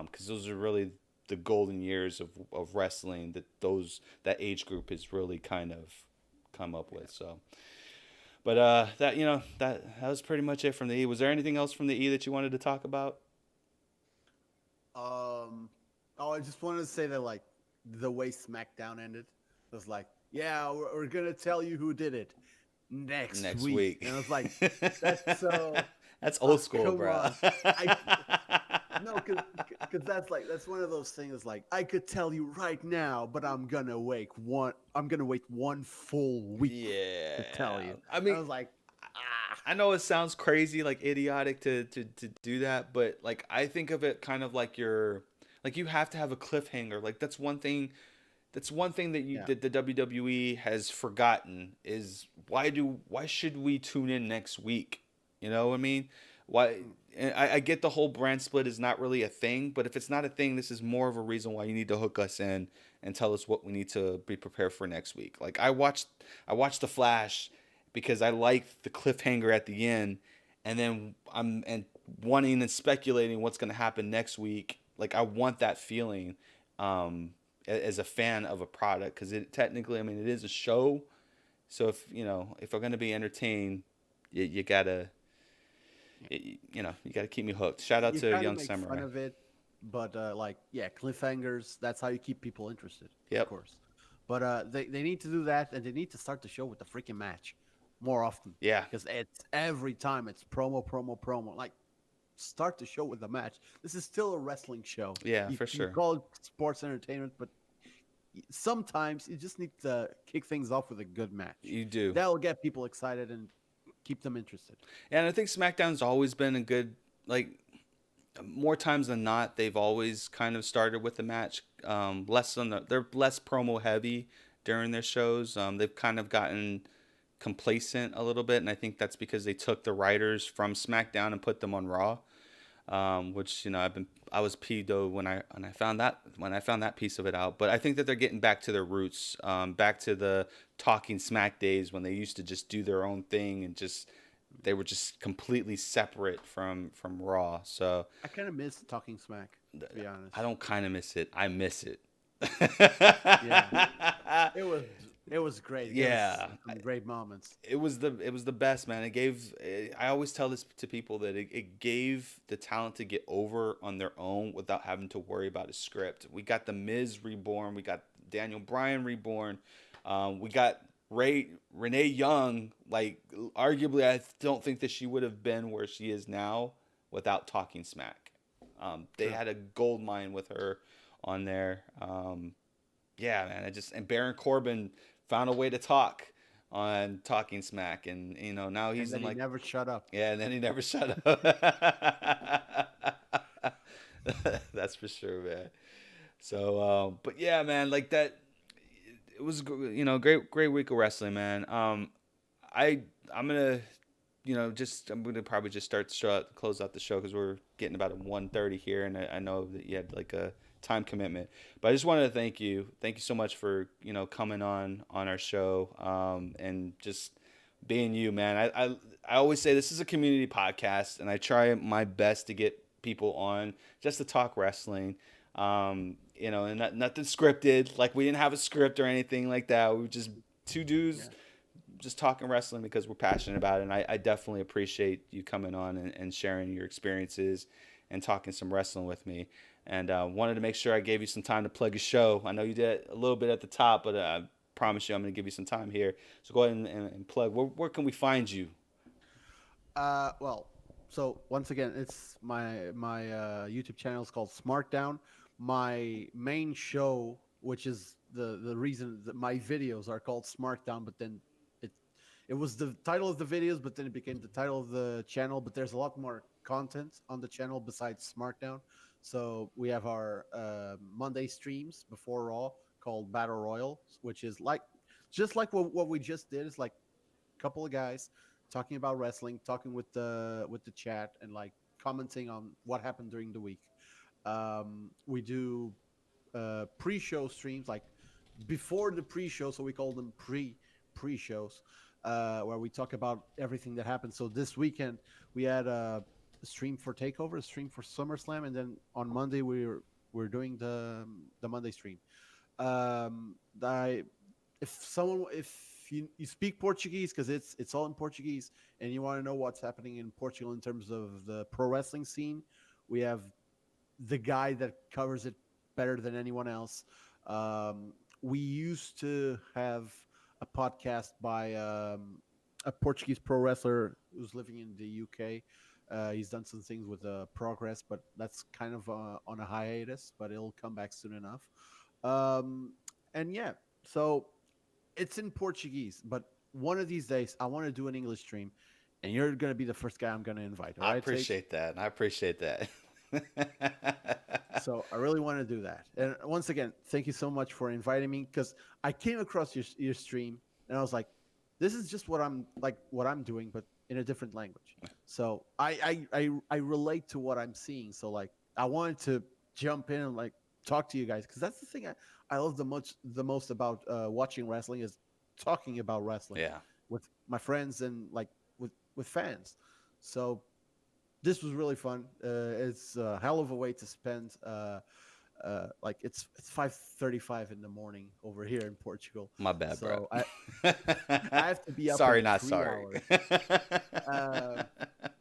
because those are really the golden years of wrestling that age group has really kind of come up with. So, but that was pretty much it from the E. Was there anything else from the E that you wanted to talk about? Um, oh, I just wanted to say that like the way SmackDown ended was like, yeah, we're gonna tell you who did it next Next week, week. and I was like, that's so That's old school, come bro. on. I No, because that's one of those things. Like I could tell you right now, but I'm gonna wait one full week to tell Yeah. you. I I mean, was like, ah, I know it sounds crazy, like idiotic to do that, but like I think of it kind of like like you have to have a cliffhanger. Like that's one thing that yeah, the WWE has forgotten is why should we tune in next week? You know what I mean? Why? mm, And I get the whole brand split is not really a thing, but if it's not a thing, this is more of a reason why you need to hook us in and tell us what we need to be prepared for next week. Like I watched The Flash because I liked the cliffhanger at the end, and then I'm and wanting and speculating what's going to happen next week. Like I want that feeling. As a fan of a product because it technically, I mean, it is a show. So if we're gonna be entertained, you gotta, yeah. you gotta keep me hooked. Shout out You to kind of Young make fun Samurai. of it, but like, yeah, cliffhangers. That's how you keep people interested, of Yep. course. But they need to do that, and they need to start the show with the freaking match more often Yeah. because it's every time it's promo, promo, promo. Like, start the show with the match. This is still a wrestling show. Yeah, You for can sure. call it sports entertainment, but sometimes you just need to kick things off with a good match. You do. That will get people excited and keep them interested. And I think SmackDown's always been a good like more times than not they've always kind of started with the match. Less on they're less promo heavy during their shows. They've kind of gotten complacent a little bit, and I think that's because they took the writers from SmackDown and put them on Raw. Which I was pedo when I found that piece of it out. But I think that they're getting back to their roots, back to the Talking Smack days when they used to just do their own thing and just they were just completely separate from Raw. So I kind of miss talking smack, to be I honest. don't kind of miss it. I miss it. Yeah, it was it was great. It gave us Yeah, some great moments. it was the best, man. It gave I always tell this to people that it gave the talent to get over on their own without having to worry about a script. We got the Miz reborn, we got Daniel Bryan reborn, we got Renee Young. Like arguably, I don't think that she would have been where she is now without Talking Smack. They True. had a gold mine with her on there. Yeah, man. And Baron Corbin found a way to talk on Talking Smack, and now And he's then in he like never shut up. yeah, and then he never shut up. That's for sure, man. So, but yeah, man, like that. It was great week of wrestling, man. I I'm gonna I'm gonna probably just start the show close out the show because we're getting about a 1:30 here, and I know that you had like a time commitment, but I just wanted to thank you so much for coming on our show, and just being you, man. I always say this is a community podcast, and I try my best to get people on just to talk wrestling. And nothing scripted. Like we didn't have a script or anything like that. We were just two dudes Yeah. just talking wrestling because we're passionate about it. And I definitely appreciate you coming on and sharing your experiences and talking some wrestling with me. And wanted to make sure I gave you some time to plug your show. I know you did it a little bit at the top, but I promise you I'm going to give you some time here. So go ahead and plug. Where can we find you? Well, so once again, it's my YouTube channel is called Smarkdown. My main show, which is the reason that my videos are called Smarkdown, but then it it was the title of the videos, but then it became the title of the channel. But there's a lot more content on the channel besides Smarkdown. So we have our Monday streams before Raw called Battle Royal, which is like just like what we just did. It's like a couple of guys talking about wrestling, talking with the chat, and like commenting on what happened during the week. We do pre-show streams like before the pre-show, so we call them pre-shows, where we talk about everything that happened. So this weekend we had a stream for Takeover, a stream for SummerSlam, and then on Monday we're doing the Monday stream. I if you speak Portuguese, because it's all in Portuguese, and you want to know what's happening in Portugal in terms of the pro wrestling scene, we have the guy that covers it better than anyone else. We used to have a podcast by a Portuguese pro wrestler who's living in the UK. He's done some things with Progress, but that's kind of on a hiatus. But it'll come back soon enough. Um, and yeah, so it's in Portuguese, but one of these days I want to do an English stream, and you're gonna be the first guy I'm gonna invite. All I right, Sage? appreciate that. I appreciate that. So I really want to do that. And once again, thank you so much for inviting me because I came across your stream and I was like, this is just what I'm doing, but in a different language. So I relate to what I'm seeing. So like I wanted to jump in and like talk to you guys because that's the thing I love the most about watching wrestling is talking about wrestling Yeah. with my friends and like with fans. So this was really fun. It's a hell of a way to spend. Like it's 5:35 in the morning over here in Portugal. My bad, So bro. I have to be up. Sorry, in not 3 sorry. hours.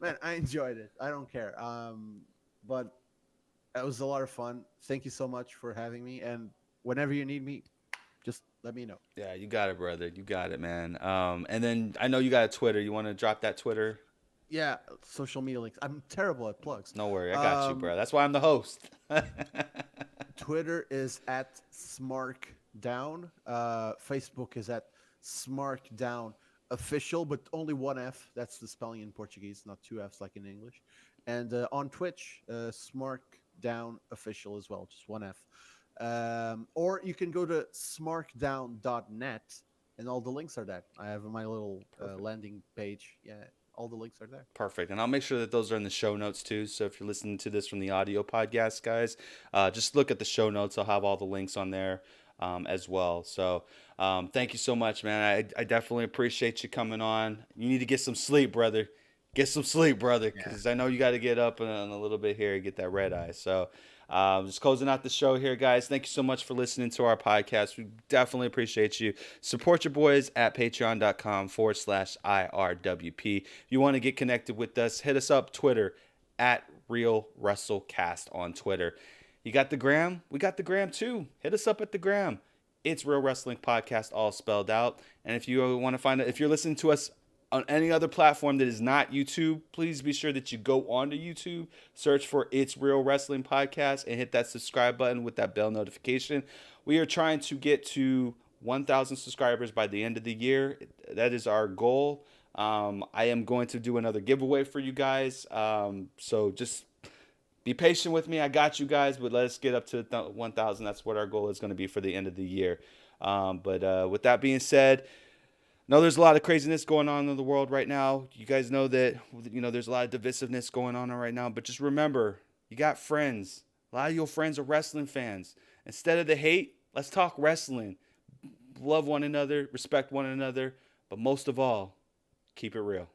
Man, I enjoyed it. I don't care. But it was a lot of fun. Thank you so much for having me. And whenever you need me, just let me know. Yeah, you got it, brother. You got it, man. And then I know you got a Twitter. You want to drop that Twitter? Yeah, social media links. I'm terrible at plugs. No worry, I got you, bro. That's why I'm the host. Twitter is at Smarkdown. Facebook is at Smarkdown Official, but only one F. That's the spelling in Portuguese, not two Fs like in English. And on Twitch, Smarkdown Official as well, just one F. Or you can go to smarkdown.net, and all the links are there. I have my little landing page. Yeah, all the links are there. Perfect. And I'll make sure that those are in the show notes too. So if you're listening to this from the audio podcast, guys, just look at the show notes. I'll have all the links on there as well. So thank you so much, man. I definitely appreciate you coming on. You need to get some sleep, brother. Get some sleep, brother, because I know you got to get up in a little bit here and get that red eye. So just closing out the show here, guys. Thank you so much for listening to our podcast. We definitely appreciate you. Support your boys at patreon.com/IRWP. If you want to get connected with us, hit us up Twitter at Real WrestleCast on Twitter. You got the gram? We got the gram too. Hit us up at the gram. It's Real Wrestling Podcast, all spelled out. And if you want to find out, if you're listening to us on any other platform that is not YouTube, please be sure that you go onto YouTube, search for It's Real Wrestling Podcast, and hit that subscribe button with that bell notification. We are trying to get to 1,000 subscribers by the end of the year. That is our goal. I am going to do another giveaway for you guys. So just be patient with me. I got you guys, but let's get up to 1,000. That's what our goal is going to be for the end of the year. But with that being said, no, there's a lot of craziness going on in the world right now. You guys know that, there's a lot of divisiveness going on right now. But just remember, you got friends. A lot of your friends are wrestling fans. Instead of the hate, let's talk wrestling. Love one another, respect one another. But most of all, keep it real.